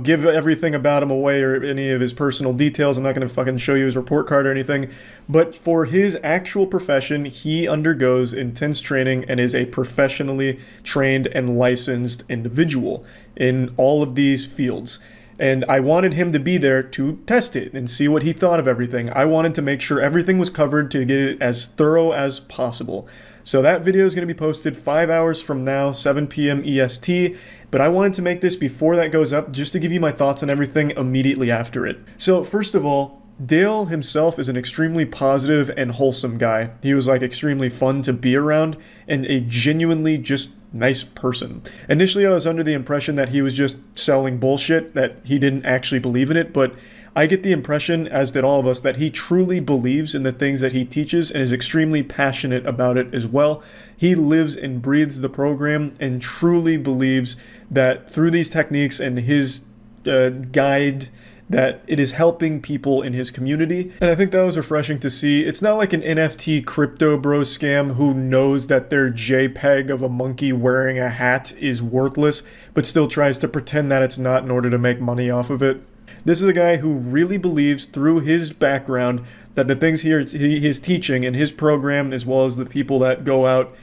give everything about him away or any of his personal details. I'm not going to fucking show you his report card or anything. But for his actual profession, he undergoes intense training and is a professionally trained and licensed individual in all of these fields. And I wanted him to be there to test it and see what he thought of everything. I wanted to make sure everything was covered to get it as thorough as possible. So that video is going to be posted 5 hours from now, 7 p.m. EST. But I wanted to make this before that goes up, just to give you my thoughts on everything immediately after it. So first of all, Dale himself is an extremely positive and wholesome guy. He was extremely fun to be around and a genuinely just nice person. Initially, I was under the impression that he was just selling bullshit, that he didn't actually believe in it, but I get the impression, as did all of us, that he truly believes in the things that he teaches and is extremely passionate about it as well. He lives and breathes the program and truly believes that through these techniques and his guide, that it is helping people in his community. And I think that was refreshing to see. It's not like an NFT crypto bro scam who knows that their JPEG of a monkey wearing a hat is worthless, but still tries to pretend that it's not in order to make money off of it. This is a guy who really believes through his background that the things he is teaching in his program, as well as the people that go out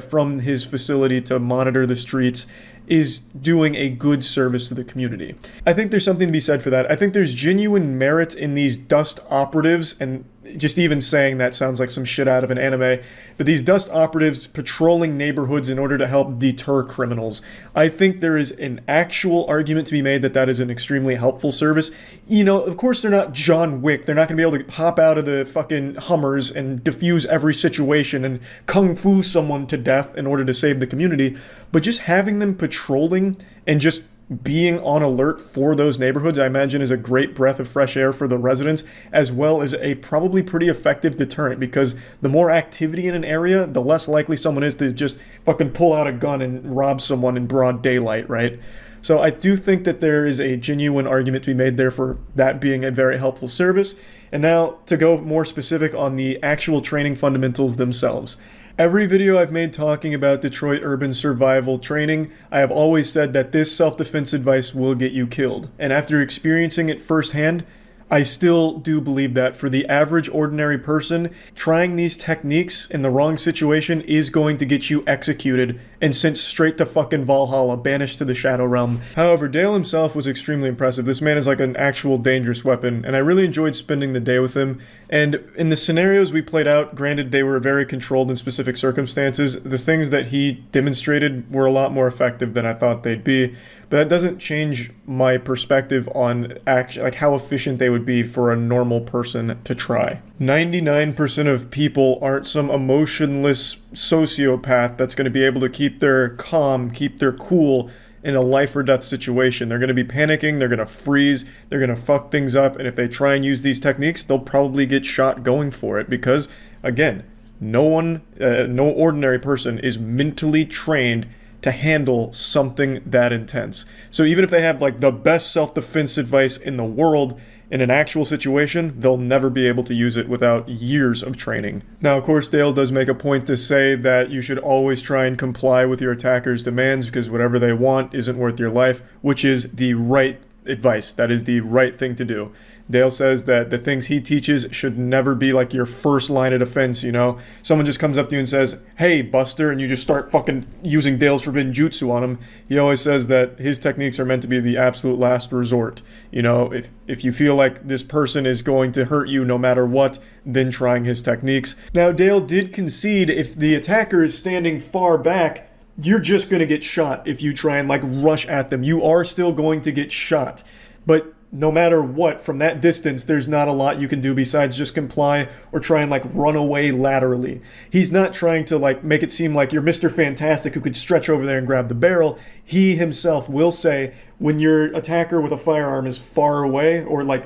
from his facility to monitor the streets, is doing a good service to the community. I think there's something to be said for that. I think there's genuine merit in these dust operatives, and just even saying that sounds like some shit out of an anime, but these dust operatives patrolling neighborhoods in order to help deter criminals. I think there is an actual argument to be made that that is an extremely helpful service. Of course they're not John Wick. They're not going to be able to hop out of the fucking Hummers and defuse every situation and kung fu someone to death in order to save the community, but just having them patrolling and just being on alert for those neighborhoods, I imagine, is a great breath of fresh air for the residents, as well as a probably pretty effective deterrent, because the more activity in an area, the less likely someone is to just fucking pull out a gun and rob someone in broad daylight, right? So I do think that there is a genuine argument to be made there for that being a very helpful service. And now to go more specific on the actual training fundamentals themselves. Every video I've made talking about Detroit urban survival training, I have always said that this self-defense advice will get you killed. And after experiencing it firsthand, I still do believe that for the average ordinary person, trying these techniques in the wrong situation is going to get you executed and sent straight to fucking Valhalla, banished to the Shadow Realm. However, Dale himself was extremely impressive. This man is like an actual dangerous weapon, and I really enjoyed spending the day with him. And in the scenarios we played out, granted they were very controlled in specific circumstances, the things that he demonstrated were a lot more effective than I thought they'd be. But that doesn't change my perspective on like how efficient they would be for a normal person to try. 99% of people aren't some emotionless sociopath that's going to be able to keep their calm, keep their cool in a life or death situation. They're going to be panicking, they're going to freeze, they're going to fuck things up, and if they try and use these techniques, they'll probably get shot going for it because, again, no ordinary person is mentally trained to handle something that intense. So even if they have like the best self-defense advice in the world, in an actual situation, they'll never be able to use it without years of training. Now, of course, Dale does make a point to say that you should always try and comply with your attacker's demands because whatever they want isn't worth your life, which is the right advice. That is the right thing to do. Dale says that the things he teaches should never be like your first line of defense, you know? Someone just comes up to you and says, "Hey, Buster," and you just start fucking using Dale's forbidden jutsu on him. He always says that his techniques are meant to be the absolute last resort. You know, if you feel like this person is going to hurt you no matter what, then trying his techniques. Now, Dale did concede if the attacker is standing far back, you're just going to get shot if you try and like rush at them. You are still going to get shot. But no matter what, from that distance, there's not a lot you can do besides just comply or try and like run away laterally. He's not trying to like make it seem like you're Mr. Fantastic who could stretch over there and grab the barrel. He himself will say when your attacker with a firearm is far away or like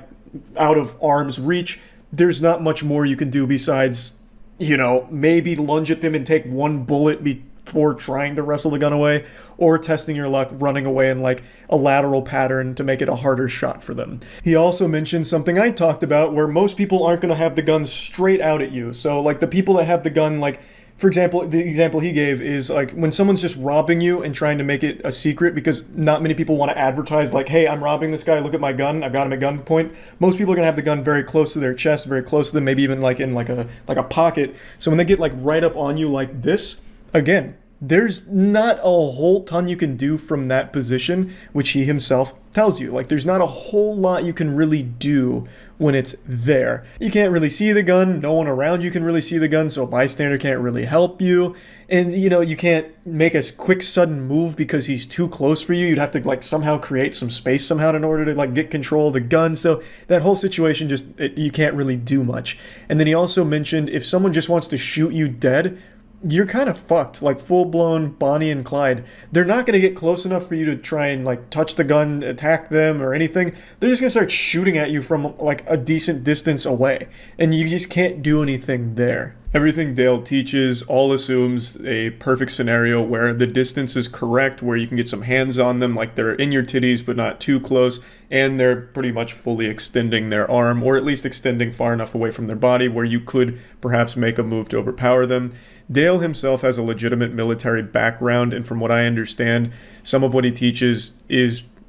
out of arm's reach, there's not much more you can do besides, you know, maybe lunge at them and take one bullet before trying to wrestle the gun away, or testing your luck running away in like a lateral pattern to make it a harder shot for them. He also mentioned something I talked about where most people aren't going to have the gun straight out at you. So like the people that have the gun, like for example, the example he gave is like when someone's just robbing you and trying to make it a secret because not many people want to advertise like, "Hey, I'm robbing this guy, look at my gun, I've got him at gunpoint." Most people are going to have the gun very close to their chest, very close to them, maybe even like in like a pocket. So when they get like right up on you like this, again, there's not a whole ton you can do from that position, which he himself tells you. Like, there's not a whole lot you can really do when it's there. You can't really see the gun. No one around you can really see the gun, so a bystander can't really help you. And, you know, you can't make a quick, sudden move because he's too close for you. You'd have to, like, somehow create some space somehow in order to, like, get control of the gun. So that whole situation just, you can't really do much. And then he also mentioned if someone just wants to shoot you dead, you're kind of fucked, like full-blown Bonnie and Clyde. They're not going to get close enough for you to try and like touch the gun, attack them or anything. They're just going to start shooting at you from like a decent distance away, and you just can't do anything there. Everything Dale teaches all assumes a perfect scenario where the distance is correct, where you can get some hands on them, like they're in your titties but not too close, and they're pretty much fully extending their arm, or at least extending far enough away from their body where you could perhaps make a move to overpower them. Dale himself has a legitimate military background, and from what I understand, some of what he teaches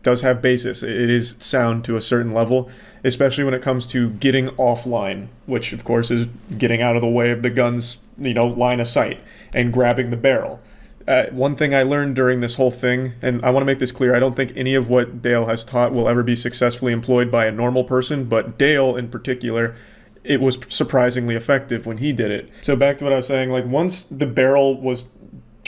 does have basis. It is sound to a certain level, especially when it comes to getting offline, which of course is getting out of the way of the gun's, you know, line of sight and grabbing the barrel. One thing I learned during this whole thing, and I want to make this clear, I don't think any of what Dale has taught will ever be successfully employed by a normal person, but Dale in particular, it was surprisingly effective when he did it. So back to what I was saying, like once the barrel was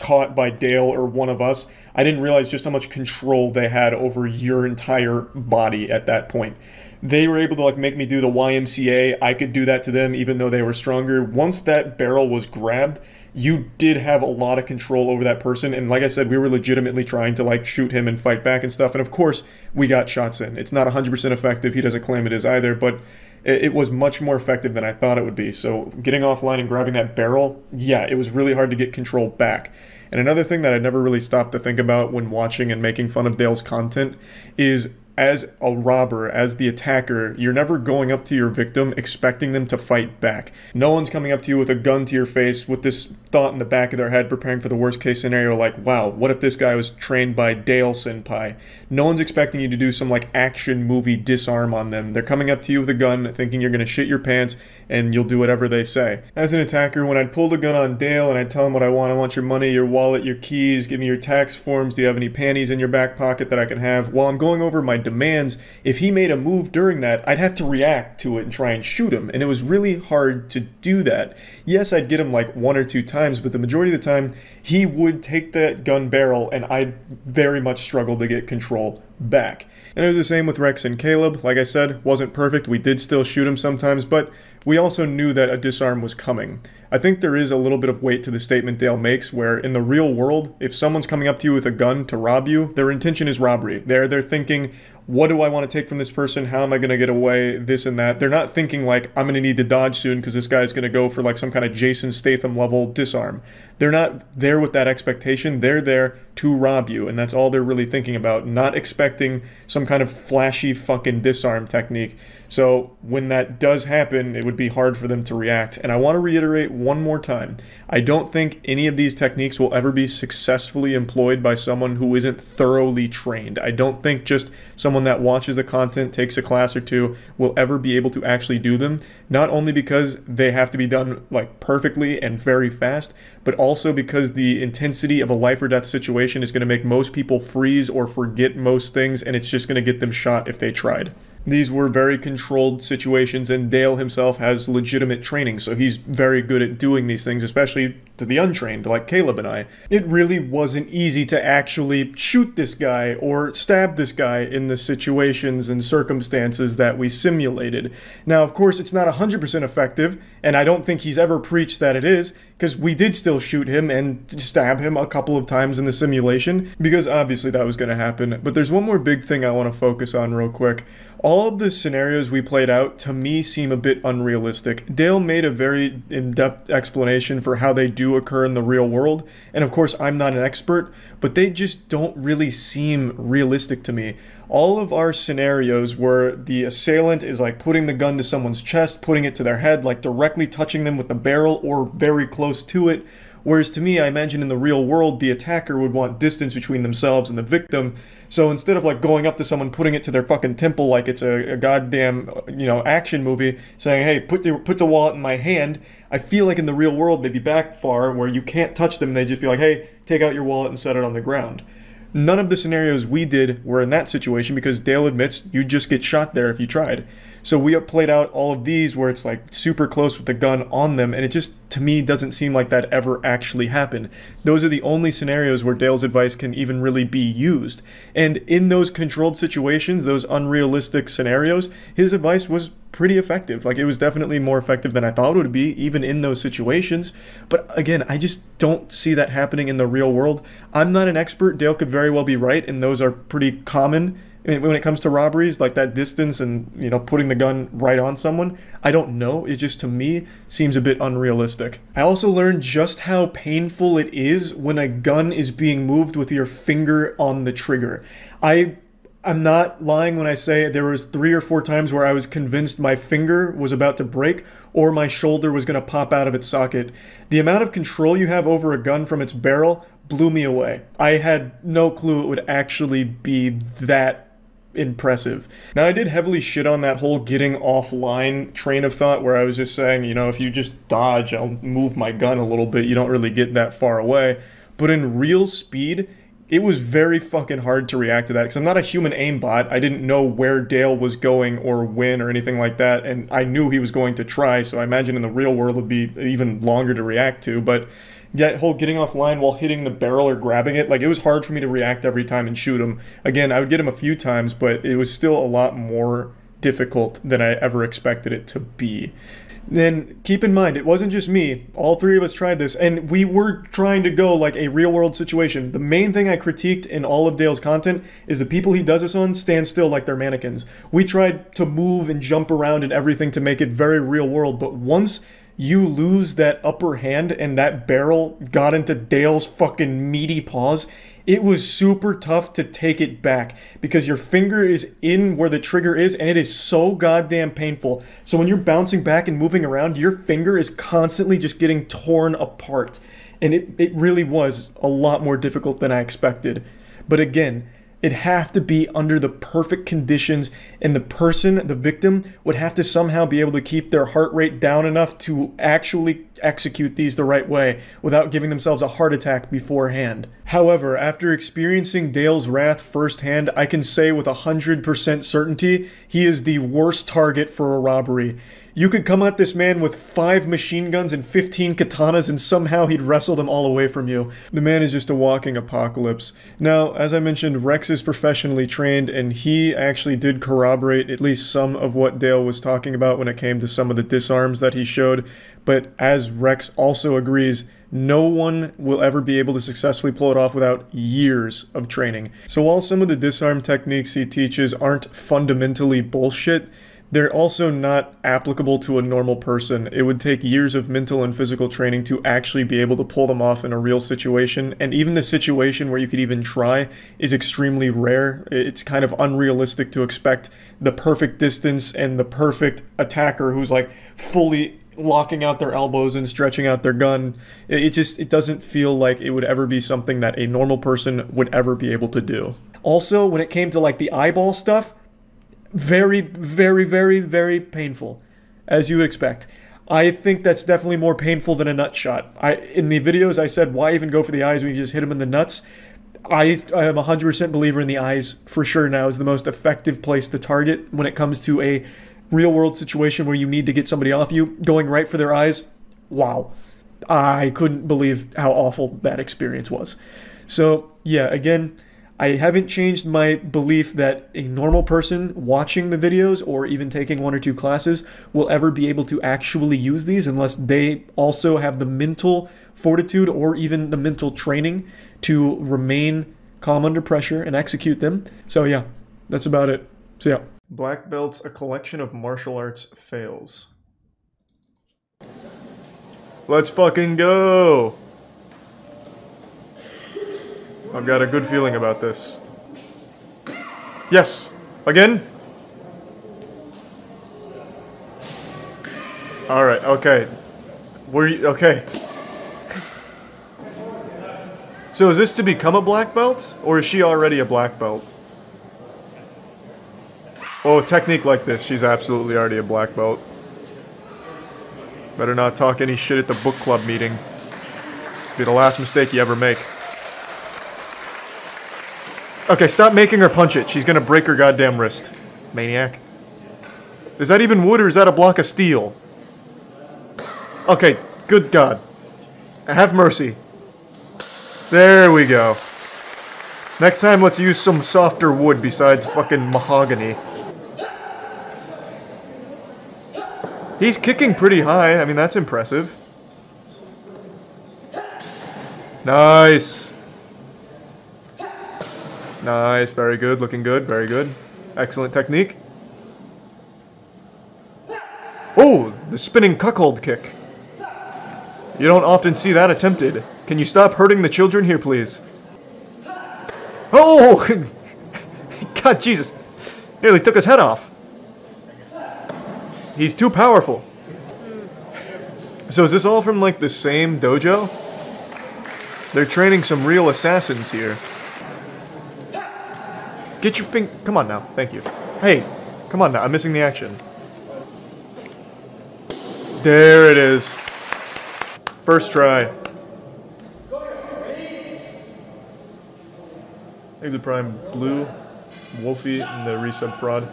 caught by Dale or one of us, I didn't realize just how much control they had over your entire body at that point. They were able to like make me do the YMCA. I could do that to them even though they were stronger. Once that barrel was grabbed, you did have a lot of control over that person. And like I said, we were legitimately trying to like shoot him and fight back and stuff. And of course, we got shots in. It's not 100% effective. He doesn't claim it is either, but it was much more effective than I thought it would be. So getting offline and grabbing that barrel, yeah, it was really hard to get control back. And another thing that I never really stopped to think about when watching and making fun of Dale's content is, as a robber, as the attacker, you're never going up to your victim expecting them to fight back. No one's coming up to you with a gun to your face with this thought in the back of their head preparing for the worst case scenario like, wow, what if this guy was trained by Dale Senpai? No one's expecting you to do some like action movie disarm on them. They're coming up to you with a gun thinking you're gonna shit your pants and you'll do whatever they say. As an attacker, when I'd pull the gun on Dale and I'd tell him what I want your money, your wallet, your keys, give me your tax forms, do you have any panties in your back pocket that I can have? While I'm going over my demands, if he made a move during that, I'd have to react to it and try and shoot him, and it was really hard to do that. Yes, I'd get him like 1 or 2 times, but the majority of the time, he would take that gun barrel and I'd very much struggle to get control back. And it was the same with Rex and Caleb. Like I said, wasn't perfect. We did still shoot him sometimes, but we also knew that a disarm was coming. I think there is a little bit of weight to the statement Dale makes where in the real world, if someone's coming up to you with a gun to rob you, their intention is robbery. They're thinking, what do I want to take from this person? How am I going to get away? This and that. They're not thinking like, I'm going to need to dodge soon because this guy's going to go for like some kind of Jason Statham level disarm. They're not there with that expectation. They're there to rob you, and that's all they're really thinking about, not expecting some kind of flashy fucking disarm technique. So when that does happen, it would be hard for them to react. And I want to reiterate one more time, I don't think any of these techniques will ever be successfully employed by someone who isn't thoroughly trained. I don't think just someone that watches the content, takes a class or two, will ever be able to actually do them. Not only because they have to be done like perfectly and very fast, but also because the intensity of a life or death situation is going to make most people freeze or forget most things, and it's just going to get them shot if they tried. These were very controlled situations, and Dale himself has legitimate training, so he's very good at doing these things, especially to the untrained, like Caleb and I. It really wasn't easy to actually shoot this guy or stab this guy in the situations and circumstances that we simulated. Now, of course, it's not 100% effective, and I don't think he's ever preached that it is, because we did still shoot him and stab him a couple of times in the simulation, because obviously that was going to happen. But there's one more big thing I want to focus on real quick. All of the scenarios we played out, to me, seem a bit unrealistic. Dale made a very in-depth explanation for how they do occur in the real world, and of course I'm not an expert, but they just don't really seem realistic to me. All of our scenarios where the assailant is like putting the gun to someone's chest, putting it to their head, like directly touching them with the barrel or very close to it, whereas to me, I imagine in the real world, the attacker would want distance between themselves and the victim. So instead of like going up to someone, putting it to their fucking temple like it's a goddamn, action movie, saying, hey, put the wallet in my hand, I feel like in the real world they'd be back far where you can't touch them. They'd just be like, hey, take out your wallet and set it on the ground. None of the scenarios we did were in that situation because Dale admits you'd just get shot there if you tried. So we have played out all of these where it's like super close with the gun on them, and it just, to me, doesn't seem like that ever actually happened. Those are the only scenarios where Dale's advice can even really be used. And in those controlled situations, those unrealistic scenarios, his advice was pretty effective. Like, it was definitely more effective than I thought it would be, even in those situations. But again, I just don't see that happening in the real world. I'm not an expert. Dale could very well be right, and those are pretty common when it comes to robberies, like that distance and, putting the gun right on someone. I don't know. It just, to me, seems a bit unrealistic. I also learned just how painful it is when a gun is being moved with your finger on the trigger. I'm not lying when I say there was 3 or 4 times where I was convinced my finger was about to break or my shoulder was going to pop out of its socket. The amount of control you have over a gun from its barrel blew me away. I had no clue it would actually be that impressive. Now, I did heavily shit on that whole getting offline train of thought where I was just saying, if you just dodge, I'll move my gun a little bit. You don't really get that far away. But in real speed, it was very fucking hard to react to that because I'm not a human aimbot. I didn't know where Dale was going or when or anything like that, and I knew he was going to try, so I imagine in the real world it would be even longer to react to. But that whole getting offline while hitting the barrel or grabbing it, like, it was hard for me to react every time and shoot him. Again, I would get him a few times, but it was still a lot more difficult than I ever expected it to be. Then keep in mind, it wasn't just me. All 3 of us tried this, and we were trying to go like a real-world situation. The main thing I critiqued in all of Dale's content is the people he does this on stand still like they're mannequins. We tried to move and jump around and everything to make it very real-world, but once you lose that upper hand and that barrel got into Dale's fucking meaty paws, it was super tough to take it back because your finger is in where the trigger is and it is so goddamn painful. So when you're bouncing back and moving around, your finger is constantly just getting torn apart. And it really was a lot more difficult than I expected. But again, it'd have to be under the perfect conditions, and the person, the victim, would have to somehow be able to keep their heart rate down enough to actually execute these the right way without giving themselves a heart attack beforehand. However, after experiencing Dale's wrath firsthand, I can say with 100% certainty, he is the worst target for a robbery. You could come at this man with 5 machine guns and 15 katanas and somehow he'd wrestle them all away from you. The man is just a walking apocalypse. Now, as I mentioned, Rex is professionally trained and he actually did corroborate at least some of what Dale was talking about when it came to some of the disarms that he showed. But as Rex also agrees, no one will ever be able to successfully pull it off without years of training. So while some of the disarm techniques he teaches aren't fundamentally bullshit, they're also not applicable to a normal person. It would take years of mental and physical training to actually be able to pull them off in a real situation, and even the situation where you could even try is extremely rare. It's kind of unrealistic to expect the perfect distance and the perfect attacker who's like fully locking out their elbows and stretching out their gun. It doesn't feel like it would ever be something that a normal person would ever be able to do. Also, when it came to like the eyeball stuff, very, very, very, very painful, as you would expect. I think that's definitely more painful than a nut shot. In the videos I said, why even go for the eyes when you just hit them in the nuts? I am a 100% believer in the eyes for sure now is the most effective place to target when it comes to a real world situation where you need to get somebody off you. Going right for their eyes, wow. I couldn't believe how awful that experience was. So yeah, again, I haven't changed my belief that a normal person watching the videos or even taking 1 or 2 classes will ever be able to actually use these unless they also have the mental fortitude or even the mental training to remain calm under pressure and execute them. So yeah, that's about it. So yeah. Black Belt's a collection of martial arts fails. Let's fucking go! I've got a good feeling about this. Yes! Again? Alright, okay. Okay. So is this to become a black belt? Or is she already a black belt? Oh, a technique like this, she's absolutely already a black belt. Better not talk any shit at the book club meeting. Be the last mistake you ever make. Okay, stop making her punch it. She's gonna break her goddamn wrist. Maniac. Is that even wood or is that a block of steel? Okay, good God. Have mercy. There we go. Next time, let's use some softer wood besides fucking mahogany. He's kicking pretty high. I mean, that's impressive. Nice. Nice, very good, looking good, very good. Excellent technique. Oh, the spinning cuckold kick. You don't often see that attempted. Can you stop hurting the children here, please? Oh! God, Jesus. Nearly took his head off. He's too powerful. So is this all from, like, the same dojo? They're training some real assassins here. Get your finger... Come on now. Thank you. Hey, come on now. I'm missing the action. There it is. First try. Exit Prime Blue, Wolfie, and the resub fraud.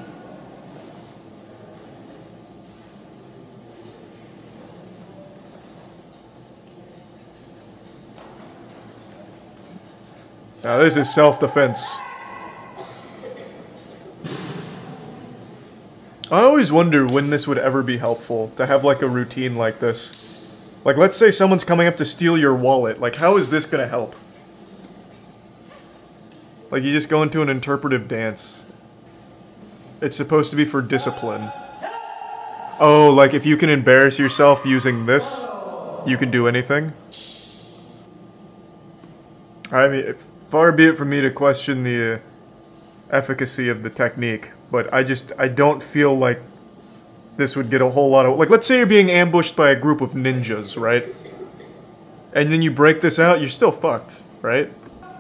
Now this is self-defense. I always wonder when this would ever be helpful, to have like a routine like this. Like, let's say someone's coming up to steal your wallet. Like, how is this gonna help? Like, you just go into an interpretive dance. It's supposed to be for discipline. Oh, like if you can embarrass yourself using this, you can do anything? I mean, far be it from me to question the efficacy of the technique, but I don't feel like this would get a whole lot of... Like, let's say you're being ambushed by a group of ninjas, right? And then you break this out, you're still fucked, right?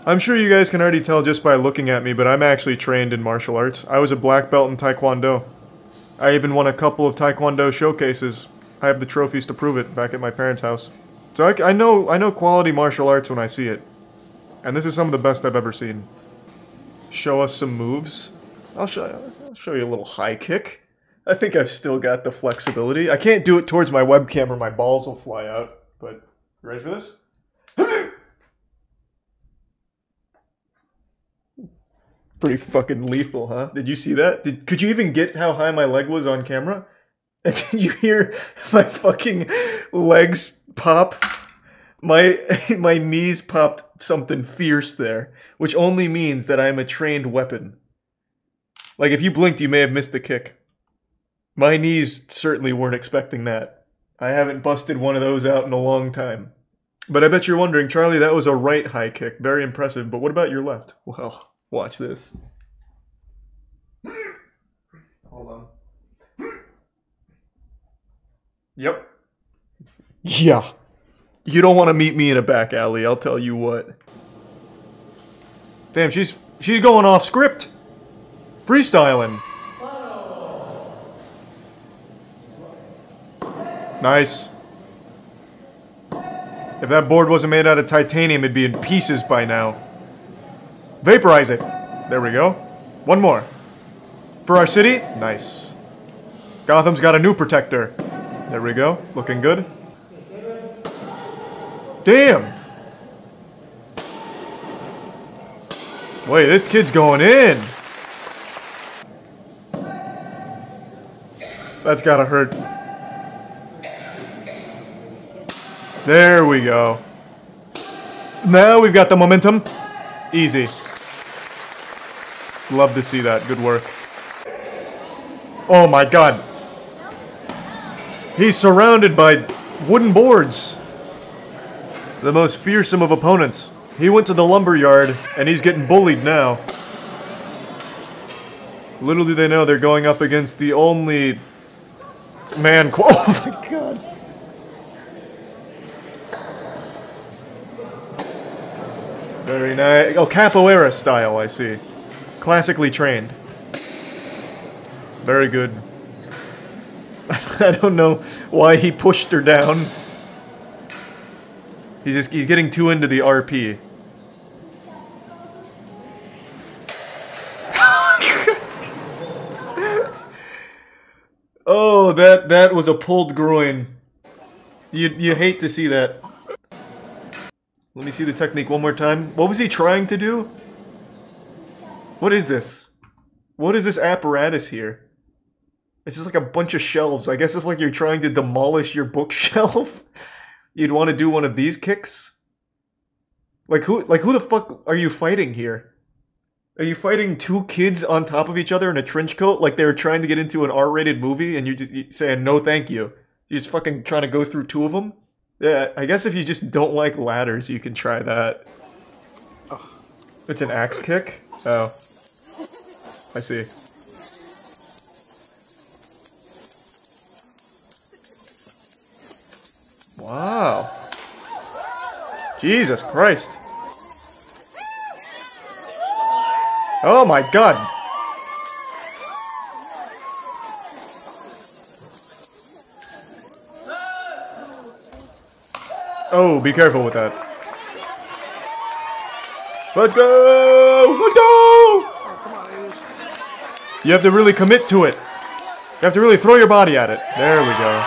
I'm sure you guys can already tell just by looking at me, but I'm actually trained in martial arts. I was a black belt in Taekwondo. I even won a couple of Taekwondo showcases. I have the trophies to prove it back at my parents' house. So I know quality martial arts when I see it. And this is some of the best I've ever seen. Show us some moves. I'll show you a little high kick. I think I've still got the flexibility. I can't do it towards my webcam or my balls will fly out. But, you ready for this? Pretty fucking lethal, huh? Did you see that? Could you even get how high my leg was on camera? And did you hear my fucking legs pop? My knees popped something fierce there, which only means that I'm a trained weapon. Like, if you blinked, you may have missed the kick. My knees certainly weren't expecting that. I haven't busted one of those out in a long time. But I bet you're wondering, Charlie, that was a right high kick. Very impressive. But what about your left? Well, watch this. Hold on. Yep. Yeah. You don't want to meet me in a back alley, I'll tell you what. Damn, she's going off script. Freestyling. Nice. If that board wasn't made out of titanium, it'd be in pieces by now. Vaporize it. There we go. One more. For our city? Nice. Gotham's got a new protector. There we go. Looking good. Damn! Wait, this kid's going in! That's gotta hurt. There we go. Now we've got the momentum. Easy. Love to see that. Good work. Oh my god. He's surrounded by wooden boards. The most fearsome of opponents. He went to the lumberyard, and he's getting bullied now. Little do they know they're going up against the only man. Oh my god. Very nice. Oh, capoeira style, I see. Classically trained. Very good. I don't know why he pushed her down. He's getting too into the RP. Oh, that was a pulled groin. You hate to see that. Let me see the technique one more time. What was he trying to do? What is this? What is this apparatus here? It's just like a bunch of shelves. I guess it's like you're trying to demolish your bookshelf. You'd want to do one of these kicks? Like who the fuck are you fighting here? Are you fighting two kids on top of each other in a trench coat like they were trying to get into an R-rated movie and you're saying no thank you? You're just fucking trying to go through two of them? Yeah, I guess if you just don't like ladders, you can try that. It's an axe kick? Oh. I see. Wow. Jesus Christ. Oh my god. Oh, be careful with that. Let's go! Let's go! You have to really commit to it. You have to really throw your body at it. There we go.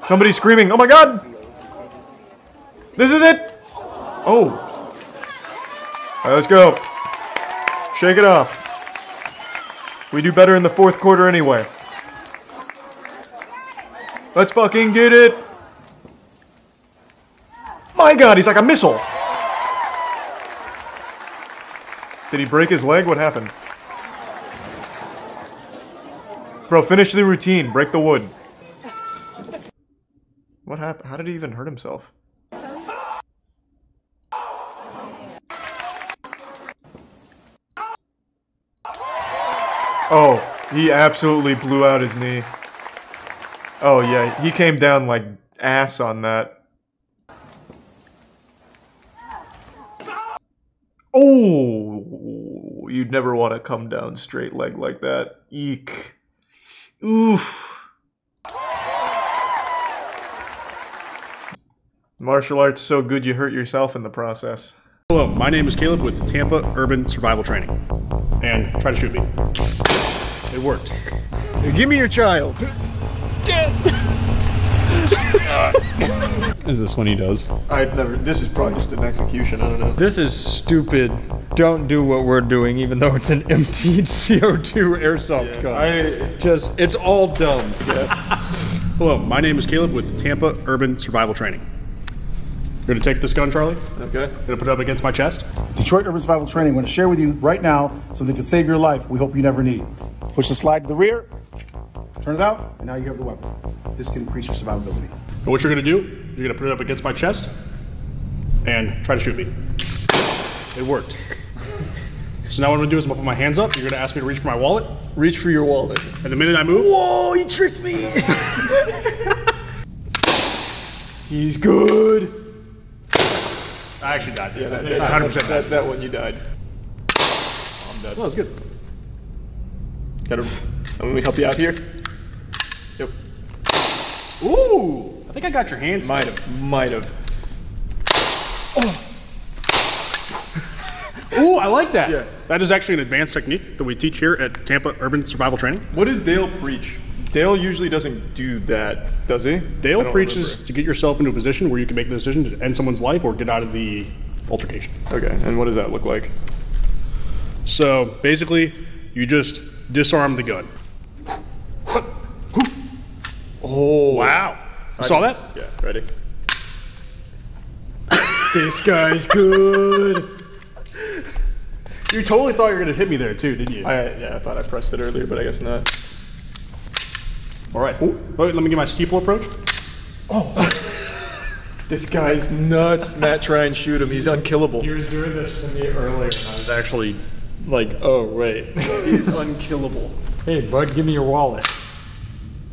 Somebody's screaming, oh my god! This is it! Oh. Alright, let's go. Shake it off. We do better in the fourth quarter anyway. Let's fucking get it! My god, he's like a missile! Did he break his leg? What happened? Bro, finish the routine. Break the wood. What happened? How did he even hurt himself? Oh, he absolutely blew out his knee. Oh yeah, he came down like ass on that. Oh, you'd never want to come down straight leg like that. Eek. Oof. Martial arts so good you hurt yourself in the process. Hello, my name is Caleb with Tampa Urban Survival Training. And try to shoot me. It worked. Hey, give me your child. Is this when he does? I've never. This is probably just an execution. I don't know. This is stupid. Don't do what we're doing, even though it's an emptied CO2 airsoft gun. It's all dumb. Yes. Hello, my name is Caleb with Tampa Urban Survival Training. You're gonna take this gun, Charlie? Okay. Gonna put it up against my chest? Detroit Urban Survival Training, I'm going to share with you right now something that can save your life. We hope you never need. Push the slide to the rear, turn it out, and now you have the weapon. This can increase your survivability. And what you're gonna do, you're gonna put it up against my chest and try to shoot me. It worked. So now what I'm gonna do is I'm gonna put my hands up. You're gonna ask me to reach for my wallet. Reach for your wallet. And the minute I move. Whoa, he tricked me. He's good. I actually died. Yeah, 100% died. That one you died. I'm dead. That was good. Let me help you out here. Yep. Ooh, I think I got your hands. Might have. Oh. Ooh, I like that. Yeah. That is actually an advanced technique that we teach here at Tampa Urban Survival Training. What does Dale preach? Dale usually doesn't do that, does he? Dale preaches to get yourself into a position where you can make the decision to end someone's life or get out of the altercation. Okay, and what does that look like? So basically, you just disarm the gun. Oh. Wow. You saw that? Yeah, ready. This guy's good. You totally thought you were going to hit me there too, didn't you? Yeah, I thought I pressed it earlier, but I guess not. All right. Wait, let me get my steeple approach. Oh. This guy's nuts. Matt, try and shoot him. He's unkillable. He was doing this to me earlier, and I was actually like, oh, wait. He's unkillable. Hey, bud, give me your wallet.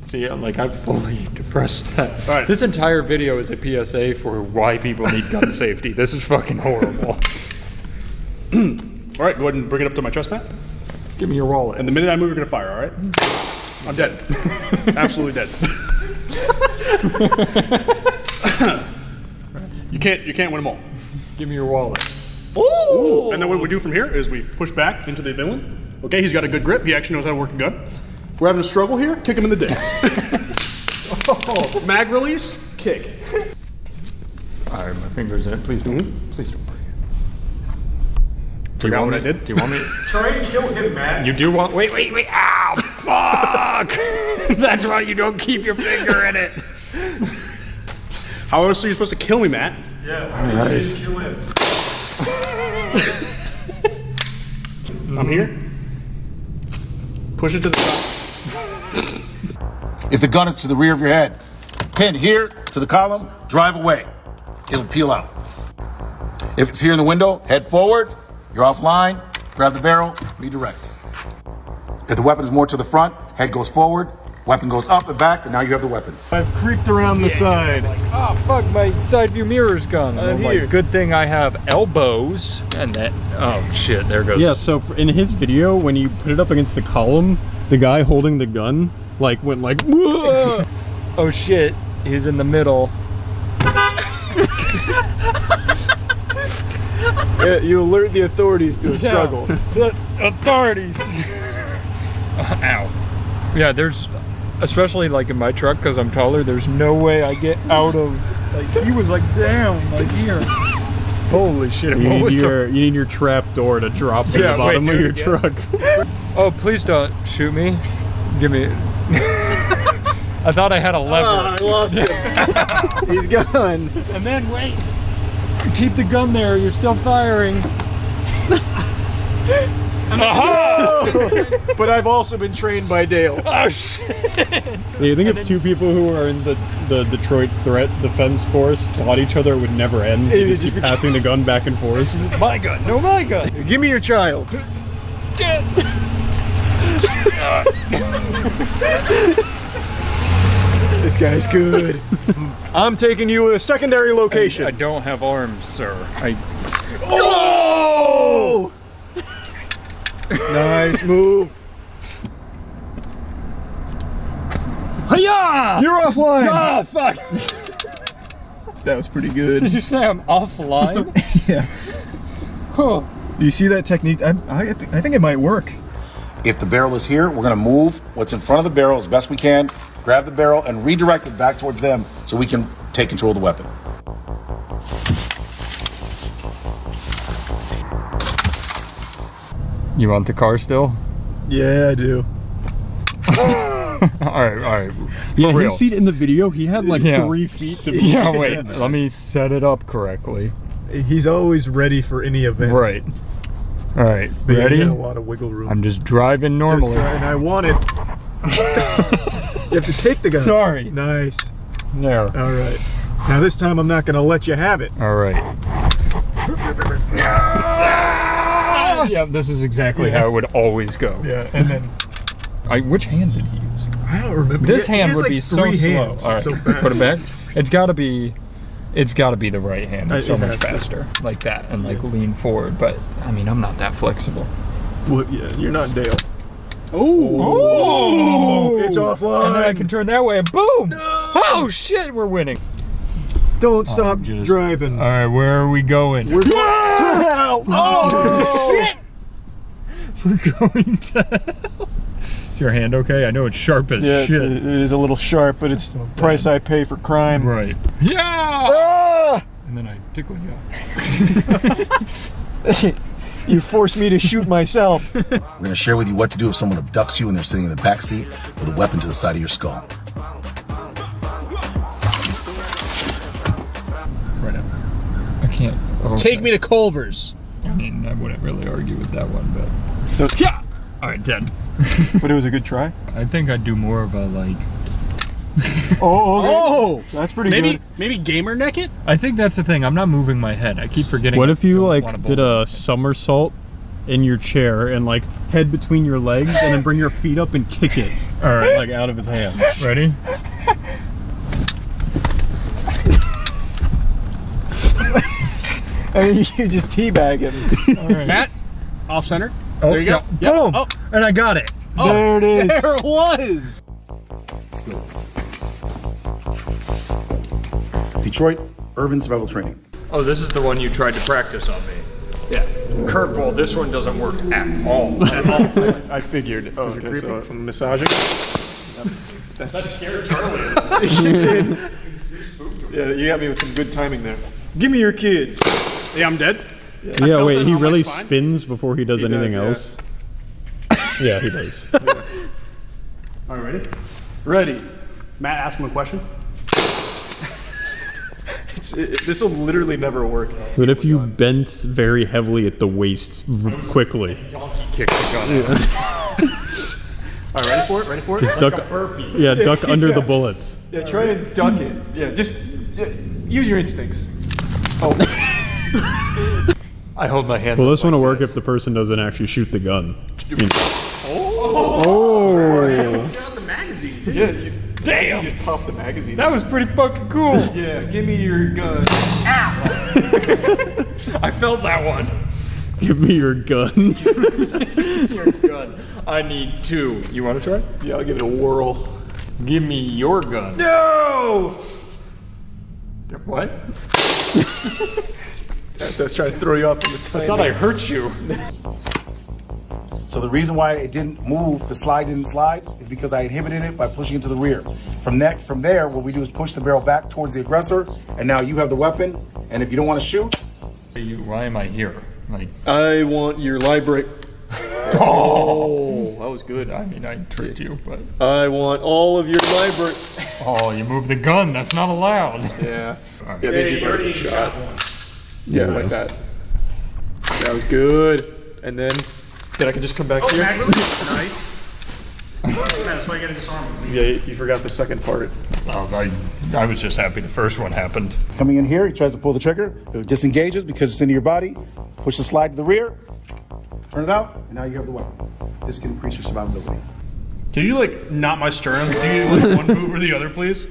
See, I'm like, I've fully depressed that. All right. This entire video is a PSA for why people need gun safety. This is fucking horrible. All right, go ahead and bring it up to my chest, Matt. Give me your wallet. And the minute I move, you're going to fire, all right? I'm dead. Absolutely dead. You can't win them all. Give me your wallet. Ooh! And then what we do from here is we push back into the villain. Okay, he's got a good grip. He actually knows how to work a gun. If we're having a struggle here, kick him in the dick. Oh, mag release, kick. All right, my finger's in it. Please don't. Please don't break it. Forgot what I did? Do you want me? Try and kill him, Matt. You do want? Wait! Ow! Fuck! That's why you don't keep your finger in it. How else are you supposed to kill me, Matt? Yeah, you just kill him. I'm here. Push it to the side. If the gun is to the rear of your head, pin here to the column, drive away. It'll peel out. If it's here in the window, head forward, you're offline, grab the barrel, redirect. If the weapon is more to the front, head goes forward, weapon goes up and back, and now you have the weapon. I've creeped around the side. Like, oh fuck, my side view mirror's gone. I'm like, good thing I have elbows. And that, oh shit, there goes. Yeah, so in his video, when you put it up against the column, the guy holding the gun, like, went like, whoa! Oh shit, he's in the middle. Yeah, you alert the authorities to a struggle. The authorities. Ow. Yeah, there's, especially like in my truck, because I'm taller, there's no way I get out of, like, he was like down, like here. Holy shit. You need your trap door to drop to the bottom of your truck. Oh, please don't shoot me. Give me. I thought I had a lever. I lost him. He's gone. And then wait. Keep the gun there. You're still firing. Aha! But I've also been trained by Dale. Oh shit! Do you think if two people who are in the Detroit threat defense force fought each other, it would never end? They just keep passing the gun back and forth. My gun, no my gun. Give me your child. This guy's good. I'm taking you to a secondary location. I don't have arms, sir. Oh! Nice move. Hiya! You're offline. Oh, fuck. That was pretty good. Did you say I'm offline? Yeah. Oh. Do you see that technique? I think it might work. If the barrel is here, we're gonna move what's in front of the barrel as best we can, grab the barrel and redirect it back towards them so we can take control of the weapon. You want the car still? Yeah, I do. all right. Yeah, his seat in the video, he had like 3 feet to be. Yeah, wait, let me set it up correctly. He's always ready for any event. Right. All right, but ready? You got a lot of wiggle room. I'm just driving normally. And I want it. You have to take the gun. Sorry. Nice. There. All right. Now this time I'm not going to let you have it. All right. Yeah, this is exactly how it would always go. Yeah, and then... which hand did he use? I don't remember. This hand would like be so slow. All right, so fast. put it back. It's got to be the right hand. It's so much faster. Like that, and like lean forward. But, I mean, I'm not that flexible. Well, yeah, you're not Dale. Oh! It's offline. And then I can turn that way and boom! No! Oh, shit, we're winning. Don't stop driving. All right, where are we going? We're going to hell. Oh, shit! We're going to hell. Is your hand okay? I know it's sharp as shit. It is a little sharp, but it's the price I pay for crime. Right. Yeah! Ah! And then I tickle you. You forced me to shoot myself. We're gonna share with you what to do if someone abducts you and they're sitting in the back seat with a weapon to the side of your skull. Right now. I can't. Oh, Take me to Culver's. I mean, I wouldn't really argue with that one, but. So, yeah! Alright, dead. But it was a good try. I think I'd do more of a like. Oh, that's pretty good. Maybe gamer neck it? I think that's the thing. I'm not moving my head. I keep forgetting. What if you like did a somersault in your chair and like head between your legs and then bring your feet up and kick it? All right, like out of his hand. Ready? And you just teabag him. All right. Matt, off center. Oh, there you go. Yeah. Boom! Oh. And I got it. There it is. There it was. Detroit Urban Survival Training. Oh, this is the one you tried to practice on me. Yeah. Curveball, this one doesn't work at all. At all. I figured. Oh, okay, so if I'm massaging. That scared Charlie. Yeah, you got me with some good timing there. Give me your kids. Yeah, I'm dead. Yeah, wait, he really spins before he does anything else? Yeah, he does. All right, ready? Ready. Matt, ask him a question. This will literally never work. But if you bent very heavily at the waist quickly. Donkey kick the gun. All right, ready for it? Ready for it? Just duck, yeah, duck under the bullets. Yeah, try and duck it. Yeah, just use your instincts. Oh. I hold my hands. Well, this one will work if the person doesn't actually shoot the gun. Oh! Get out the magazine. Yeah, damn! You just pop the magazine. That was pretty fucking cool. Yeah, give me your gun. Ow! I felt that one. Give me your gun. Your gun. I need 2. You want to try? Yeah, I'll give it a whirl. Give me your gun. No! What? That's trying to throw you off from the timing. I thought I hurt you. So the reason why it didn't move, the slide didn't slide, is because I inhibited it by pushing it to the rear. From there, what we do is push the barrel back towards the aggressor, and now you have the weapon, and if you don't want to shoot... Why am I here? Like, I want your library... Oh, that was good. I mean, I tricked you, but... I want all of your library... Oh, you moved the gun. That's not allowed. Yeah. Right. Yeah, you already shot one. Yeah, like that. That was good. And then Then I can just come back here. Nice. Man, that's why you gotta disarm him. Yeah, you forgot the second part. Oh, I was just happy the first one happened. Coming in here, he tries to pull the trigger. It disengages because it's into your body. Push the slide to the rear. Turn it out, and now you have the weapon. This can increase your survivability. Can you like not my sternum? Do you like one move or the other, please?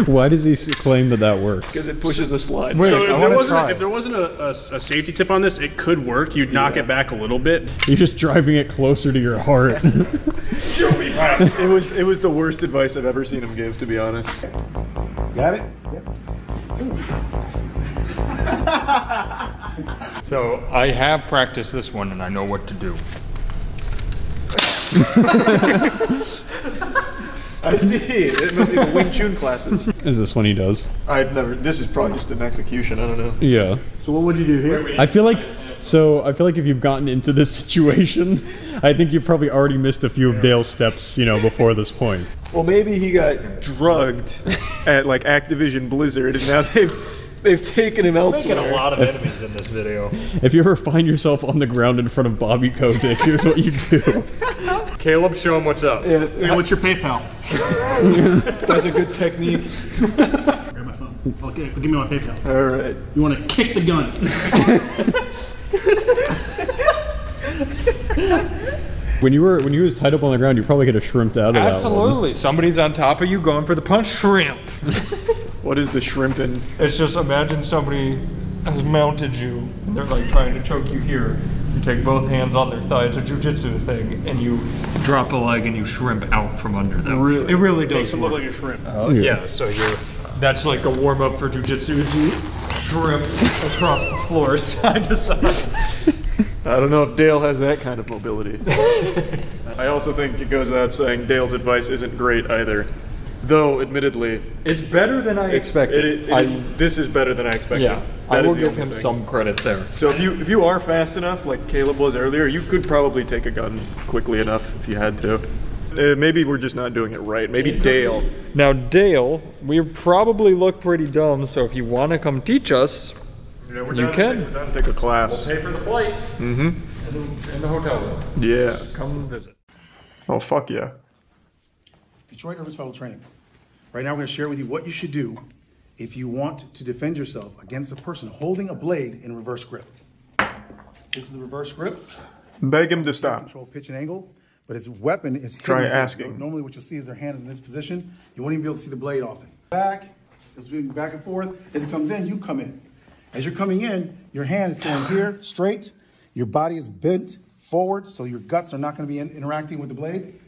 Why does he claim that works? Because it pushes the slide. Wait, So if there wasn't try. a safety tip on this, it could work. You'd knock it back a little bit. You're just driving it closer to your heart. It was the worst advice I've ever seen him give, to be honest. Got it? So I have practiced this one and I know what to do. I see. It must be the Wing Chun classes. Is this one he does? I've never. This is probably just an execution. I don't know. Yeah. So what would you do here? I feel like if you've gotten into this situation, I think you probably already missed a few of Dale's steps, before this point. Well, maybe he got drugged at like Activision Blizzard, and now they've taken him elsewhere. Making a lot of enemies in this video. If you ever find yourself on the ground in front of Bobby Kotick, here's what you do. Caleb, show him what's up. Yeah, what's your PayPal? That's a good technique. Grab my phone. Okay, give me my PayPal. All right. You want to kick the gun? When you was tied up on the ground, you probably could have shrimped out of that one. Absolutely. Somebody's on top of you going for the punch. Shrimp. What is the shrimping? It's just imagine somebody has mounted you and they're like trying to choke you here. You take both hands on their thigh. It's a jujitsu thing, and you drop a leg and you shrimp out from under them. Really? It really does Makes them look like a shrimp. Oh yeah. So that's like a warm up for jujitsu. Is you shrimp across the floor side to side. I don't know if Dale has that kind of mobility. I also think it goes without saying Dale's advice isn't great either. Though, admittedly, it's better than I expected. This is better than I expected. Yeah, I will give him some credit there. So if you are fast enough, like Caleb was earlier, you could probably take a gun quickly enough if you had to. Maybe we're just not doing it right. Maybe Dale. Now Dale, we probably look pretty dumb, so if you want to come teach us, you can. We're down to take a class. We'll pay for the flight. Mm-hmm. In the hotel room. Yeah. Just come visit. Oh, fuck yeah. Detroit Urban Survival Training. Right now we're going to share with you what you should do if you want to defend yourself against a person holding a blade in reverse grip. This is the reverse grip. Beg him to stop. Control pitch and angle, but his weapon is hidden. Try asking. Normally what you'll see is their hand is in this position. You won't even be able to see the blade often. Back, it's moving back and forth. As it comes in, you come in. As you're coming in, your hand is going here, straight. Your body is bent forward, so your guts are not going to be interacting with the blade.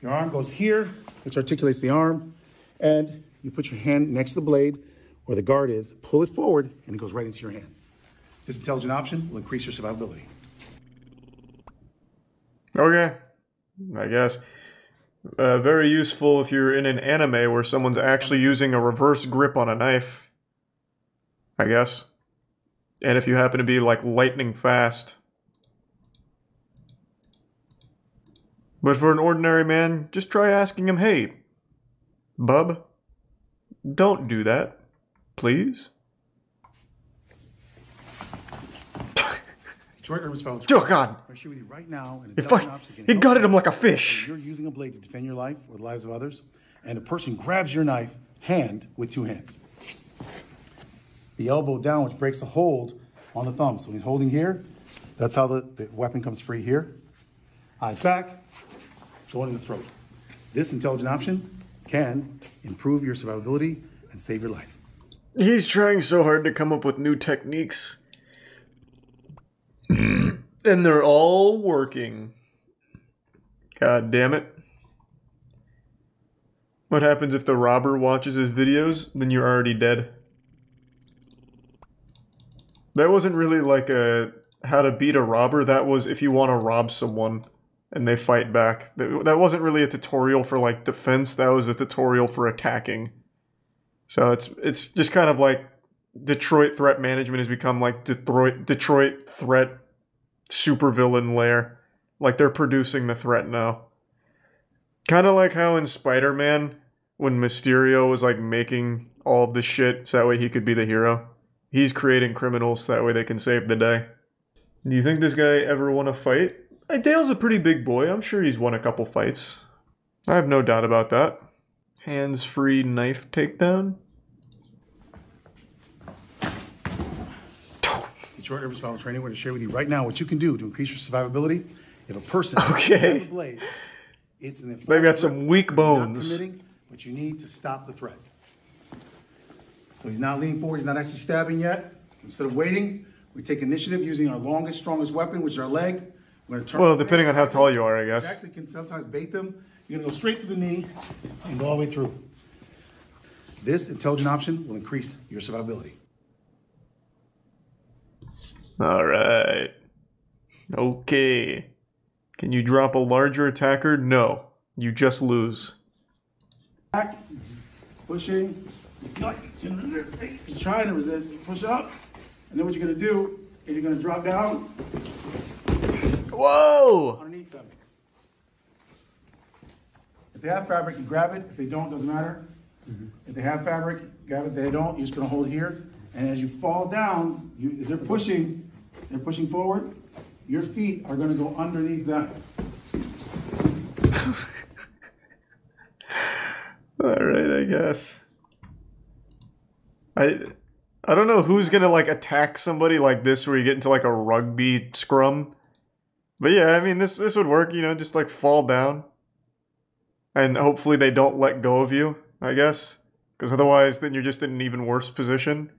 Your arm goes here, which articulates the arm, and you put your hand next to the blade where the guard is, pull it forward, and it goes right into your hand. This intelligent option will increase your survivability. Okay, I guess. Very useful if you're in an anime where someone's actually using a reverse grip on a knife, I guess. And if you happen to be like lightning fast. But for an ordinary man, just try asking him, hey, bub, don't do that, please. Detroit Urban Survival Oh, God. I'm going to share with you right now. He gutted him like a fish. You're using a blade to defend your life or the lives of others, and a person grabs your knife, hand with two hands. The elbow down, which breaks the hold on the thumb. So when he's holding here, that's how the weapon comes free here. Eyes back, going in the throat. This intelligent option can improve your survivability and save your life. He's trying so hard to come up with new techniques. And they're all working. God damn it. What happens if the robber watches his videos? Then you're already dead. That wasn't really like a how to beat a robber. That was if you want to rob someone and they fight back. That wasn't really a tutorial for like defense. That was a tutorial for attacking. So it's just kind of like Detroit threat management has become like Detroit threat supervillain lair. Like they're producing the threat now. Kind of like how in Spider-Man, when Mysterio was like making all of the shit so that way he could be the hero. He's creating criminals so that way they can save the day. Do you think this guy ever won a fight? Dale's a pretty big boy. I'm sure he's won a couple fights. I have no doubt about that. Hands-free knife takedown. Detroit Urban Survival Training, we're going to share with you right now what you can do to increase your survivability. If a person Okay. has a blade, it's an They've got some weak bones. Not committing, but you need to stop the threat. So he's not leaning forward, he's not actually stabbing yet. Instead of waiting, we take initiative using our longest, strongest weapon, which is our leg. We're going to turn. Well, depending on how tall you are, I guess. You actually can sometimes bait them. You're going to go straight to the knee and go all the way through. This intelligent option will increase your survivability. All right. Okay. Can you drop a larger attacker? No. You just lose. Back, pushing. He's trying to resist. Push up. And then what you're going to do is you're going to drop down. Whoa! Underneath them. If they have fabric, you grab it. If they don't, doesn't matter. If they have fabric, grab it. If they don't, you're just going to hold it here. And as you fall down, as they're pushing forward, your feet are going to go underneath them. All right, I guess. I don't know who's gonna like attack somebody like this where you get into like a rugby scrum. But yeah, I mean this would work, you know, just like fall down. And hopefully they don't let go of you, I guess. Because otherwise then you're just in an even worse position.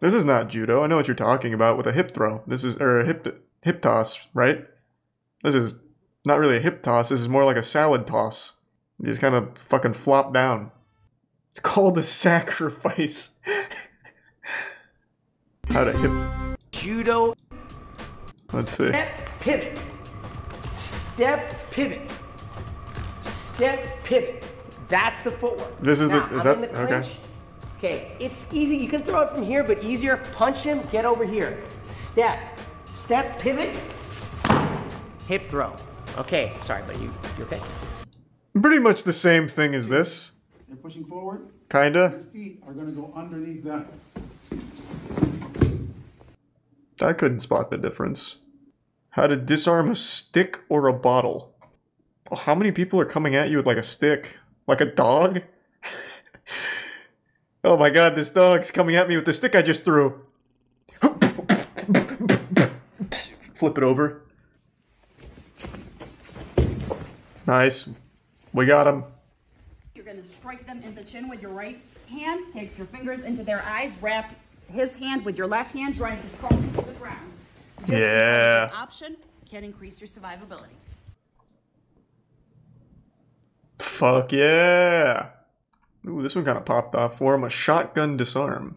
This is not judo. I know what you're talking about with a hip throw. This is or a hip toss, right? This is not really a hip toss, this is more like a salad toss. You just kind of fucking flop down. It's called a sacrifice. How to hip judo. Let's see. Step pivot. Step pivot. Step pivot. That's the footwork. This is now, the is that in the okay? clinch. Okay, it's easy. You can throw it from here, but easier. Punch him, get over here. Step. Step pivot. Hip throw. Okay, sorry, but you okay? Pretty much the same thing as this. They're pushing forward. Kinda. Your feet are going to go underneath them. I couldn't spot the difference. How to disarm a stick or a bottle. Oh, how many people are coming at you with like a stick? Like a dog? Oh my god, this dog's coming at me with the stick I just threw. Flip it over. Nice. We got him. You're going to strike them in the chin with your right hand. Take your fingers into their eyes. Wrap his hand with your left hand, trying to skull him to the ground. This intelligent option can increase your survivability. Fuck yeah. Ooh, this one kind of popped off for him. A shotgun disarm.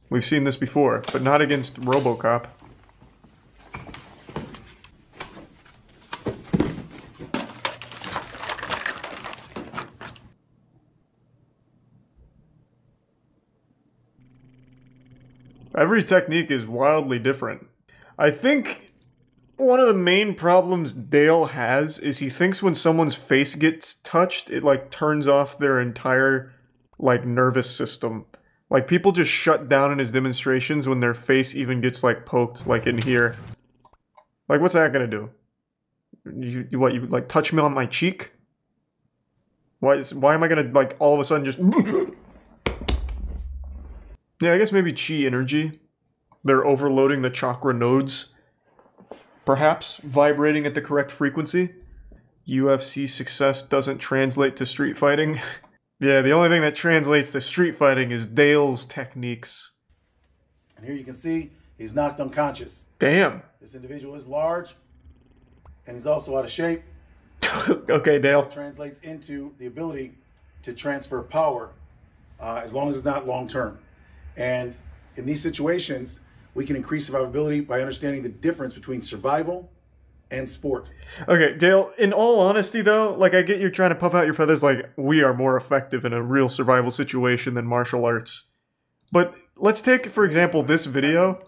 We've seen this before, but not against RoboCop. Every technique is wildly different. I think one of the main problems Dale has is he thinks when someone's face gets touched, it like turns off their entire like nervous system. Like people just shut down in his demonstrations when their face even gets like poked like in here. Like what's that gonna do? You like touch me on my cheek? Why am I gonna like all of a sudden just Yeah, I guess maybe chi energy. They're overloading the chakra nodes. Perhaps vibrating at the correct frequency. UFC success doesn't translate to street fighting. Yeah, the only thing that translates to street fighting is Dale's techniques. And here you can see he's knocked unconscious. Damn. This individual is large, and he's also out of shape. Okay, Dale. That translates into the ability to transfer power, as long as it's not long term. And in these situations, we can increase survivability by understanding the difference between survival and sport. Okay, Dale, in all honesty though, like I get you're trying to puff out your feathers like we are more effective in a real survival situation than martial arts. But let's take, for example, this video.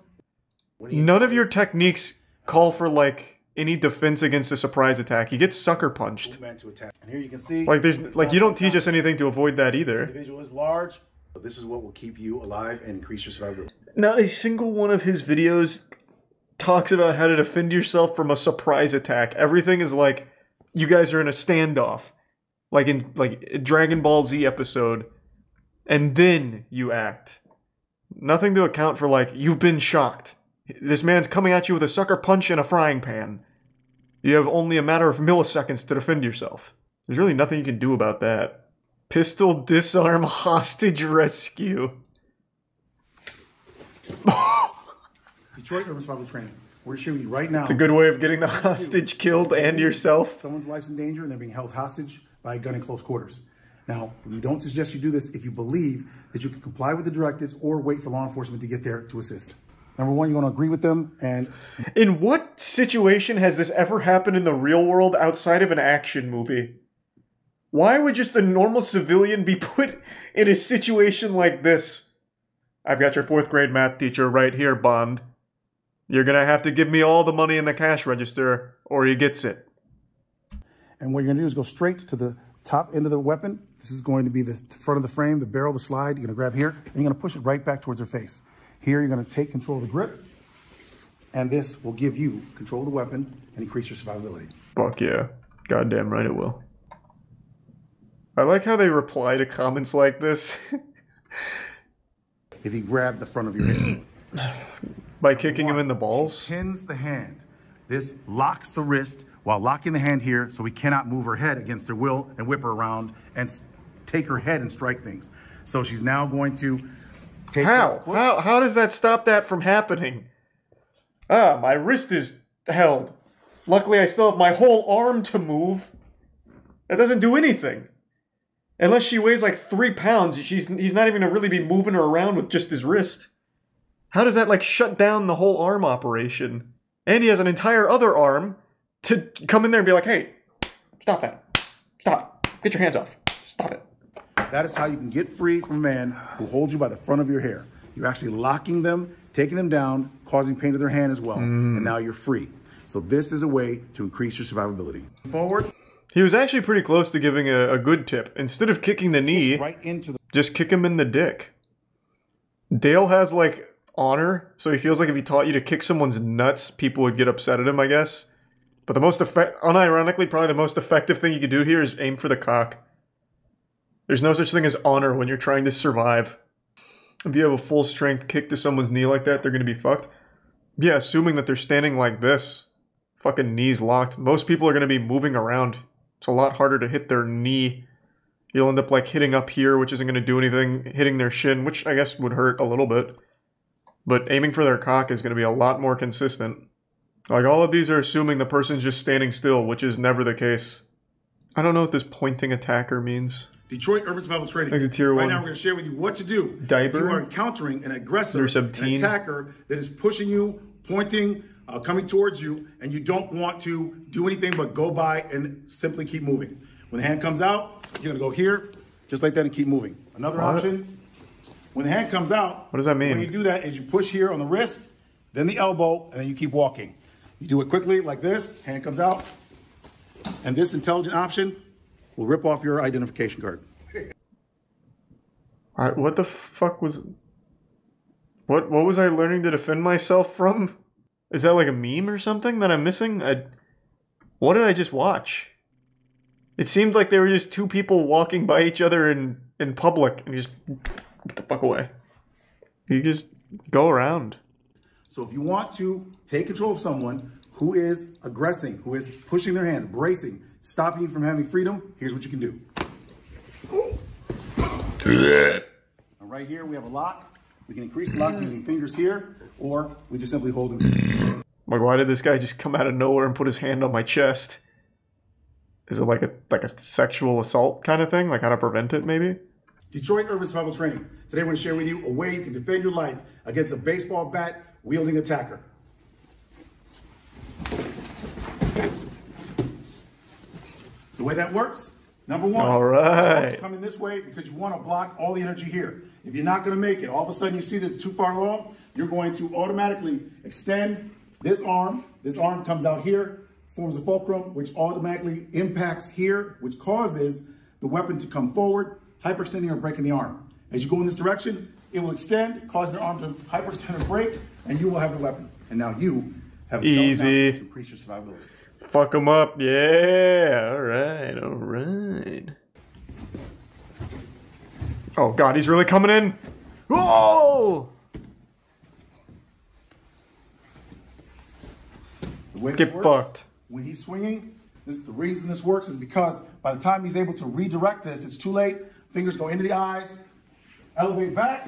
None of your techniques call for like any defense against a surprise attack. You get sucker punched. And here you can see like there's like you don't teach us anything to avoid that either. This individual is large. This is what will keep you alive and increase your survivability. Not a single one of his videos talks about how to defend yourself from a surprise attack. Everything is like, you guys are in a standoff. Like in a Dragon Ball Z episode. And then you act. Nothing to account for like, you've been shocked. This man's coming at you with a sucker punch and a frying pan. You have only a matter of milliseconds to defend yourself. There's really nothing you can do about that. Pistol disarm hostage rescue. Detroit Urban Survival Training. We're showing you right now. It's a good way of getting the hostage killed and yourself. Someone's life's in danger and they're being held hostage by a gun in close quarters. Now, we don't suggest you do this if you believe that you can comply with the directives or wait for law enforcement to get there to assist. Number one, you want to agree with them and... In what situation has this ever happened in the real world outside of an action movie? Why would just a normal civilian be put in a situation like this? I've got your 4th grade math teacher right here, Bond. You're gonna have to give me all the money in the cash register, or he gets it. And what you're gonna do is go straight to the top end of the weapon. This is going to be the front of the frame, the barrel, the slide. You're gonna grab here, and you're gonna push it right back towards her face. Here, you're gonna take control of the grip, and this will give you control of the weapon and increase your survivability. Fuck yeah. Goddamn right it will. I like how they reply to comments like this. If you grab the front of your hand. By kicking him in the balls? She pins the hand. This locks the wrist while locking the hand here so we cannot move her head against her will and whip her around and take her head and strike things. So she's now going to take How does that stop that from happening? Ah, my wrist is held. Luckily I still have my whole arm to move. That doesn't do anything. Unless she weighs like 3 pounds, he's not even gonna really be moving her around with just his wrist. How does that like shut down the whole arm operation? And he has an entire other arm to come in there and be like, hey, stop that. Stop. Get your hands off. Stop it. That is how you can get free from a man who holds you by the front of your hair. You're actually locking them, taking them down, causing pain to their hand as well. And now you're free. So this is a way to increase your survivability. Forward. He was actually pretty close to giving a good tip. Instead of kicking the knee, right into just kick him in the dick. Dale has like honor, so he feels like if he taught you to kick someone's nuts, people would get upset at him, I guess. But the most unironically, probably the most effective thing you could do here is aim for the cock. There's no such thing as honor when you're trying to survive. If you have a full strength kick to someone's knee like that, they're gonna be fucked. Yeah, assuming that they're standing like this, fucking knees locked. Most people are gonna be moving around. It's a lot harder to hit their knee. You'll end up like hitting up here, which isn't gonna do anything, hitting their shin, which I guess would hurt a little bit. But aiming for their cock is going to be a lot more consistent. Like, all of these are assuming the person's just standing still, which is never the case. I don't know what this pointing attacker means. Detroit Urban Survival Training. Exit tier 1. Right now we're going to share with you what to do. Diaper. If you are encountering an aggressor, an attacker that is pushing you, pointing, coming towards you, and you don't want to do anything but go by and simply keep moving. When the hand comes out, you're going to go here, just like that, and keep moving. Another option. When the hand comes out, what does that mean? When you do that is you push here on the wrist, then the elbow, and then you keep walking. You do it quickly like this, hand comes out, and this intelligent option will rip off your identification card. Alright, what the fuck was... What was I learning to defend myself from? Is that like a meme or something that I'm missing? What did I just watch? It seemed like they were just two people walking by each other in public, and you just... Get the fuck away. You just go around. So if you want to take control of someone who is aggressing, who is pushing their hands, bracing, stopping you from having freedom, here's what you can do. Right here, we have a lock. We can increase the lock using fingers here, or we just simply hold them. Like, why did this guy just come out of nowhere and put his hand on my chest? Is it like a sexual assault kind of thing? Like how to prevent it, maybe? Detroit Urban Survival Training. Today I'm going to share with you a way you can defend your life against a baseball bat wielding attacker. The way that works, number one, all right, come in this way because you want to block all the energy here. If you're not going to make it, all of a sudden you see that it's too far along, you're going to automatically extend this arm. This arm comes out here, forms a fulcrum, which automatically impacts here, which causes the weapon to come forward, hyperextending or breaking the arm. As you go in this direction, it will extend, cause the arm to hyperextend or break, and you will have the weapon. And now you Have Easy. to increase your survivability. Fuck them up. Yeah. All right. All right. Oh, God. He's really coming in. Whoa! The way Get this works, fucked. when he's swinging, the reason this works is because by the time he's able to redirect this, it's too late. Fingers go into the eyes, elevate back,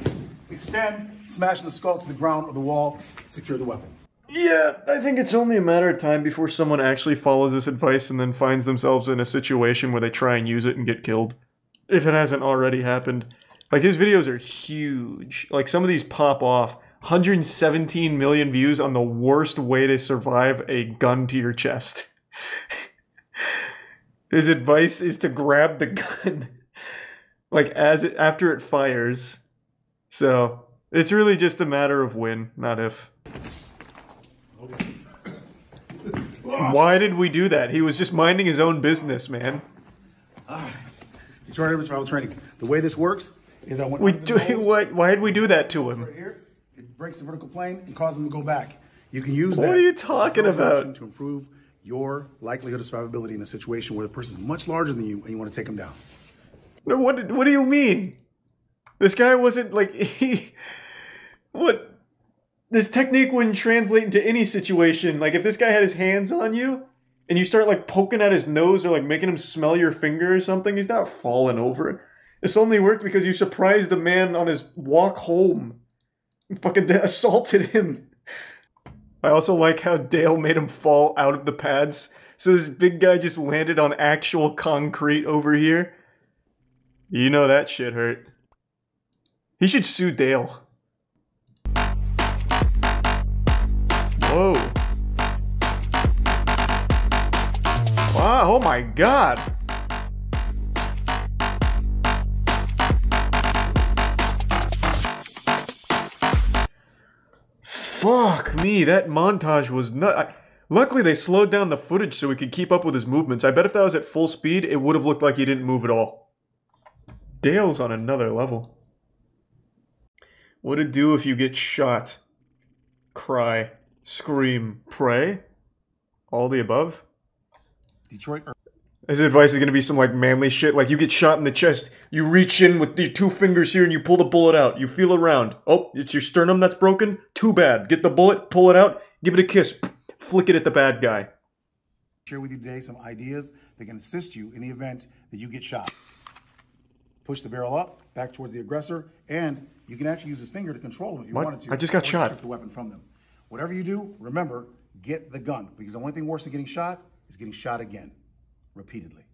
extend, smash the skull to the ground or the wall, secure the weapon. Yeah, I think it's only a matter of time before someone actually follows this advice and then finds themselves in a situation where they try and use it and get killed. If it hasn't already happened. Like, his videos are huge. Like, some of these pop off. 117 million views on the worst way to survive a gun to your chest. His advice is to grab the gun, like, after it fires. So, it's really just a matter of when, not if. Why did we do that? He was just minding his own business, man. Detroit Urban Survival Training. The way this works is I went why did we do that to him? Right here, it breaks the vertical plane and causes them to go back. You can use that. What are you talking about? To improve your likelihood of survivability in a situation where the person is much larger than you and you want to take them down. No, what do you mean? This guy wasn't like what? This technique wouldn't translate into any situation. Like, if this guy had his hands on you and you start like poking at his nose or like making him smell your finger or something, he's not falling over. This only worked because you surprised a man on his walk home. You fucking assaulted him. I also like how Dale made him fall out of the pads. So this big guy just landed on actual concrete over here. You know that shit hurt. He should sue Dale. Whoa. Wow, oh my God. Fuck me, that montage was nuts. Luckily they slowed down the footage so we could keep up with his movements. I bet if that was at full speed, it would have looked like he didn't move at all. Dale's on another level. What'd it do if you get shot? Cry. Scream. Pray? All the above? Detroit. His advice is going to be some like manly shit. Like, you get shot in the chest, you reach in with your 2 fingers here and you pull the bullet out. You feel around. Oh, it's your sternum that's broken? Too bad. Get the bullet, pull it out, give it a kiss. Flick it at the bad guy. Share with you today some ideas that can assist you in the event that you get shot. Push the barrel up, back towards the aggressor, and you can actually use his finger to control him if you wanted to. I just got shot. Strip the weapon from them. Whatever you do, remember, get the gun, because the only thing worse than getting shot is getting shot again, repeatedly.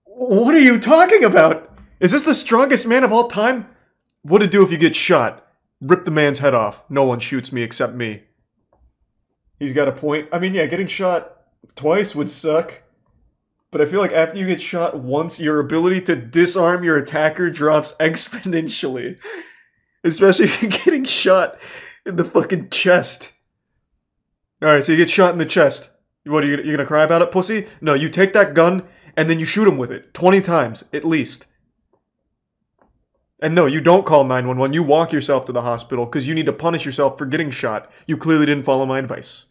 What are you talking about? Is this the strongest man of all time? What'd it do if you get shot? Rip the man's head off. No one shoots me except me. He's got a point. I mean, yeah, getting shot twice would suck. But I feel like after you get shot once, your ability to disarm your attacker drops exponentially. Especially if you're getting shot in the fucking chest. Alright, so you get shot in the chest. What, are you gonna cry about it, pussy? No, you take that gun, and then you shoot him with it. 20 times, at least. And no, you don't call 911, you walk yourself to the hospital, because you need to punish yourself for getting shot. You clearly didn't follow my advice.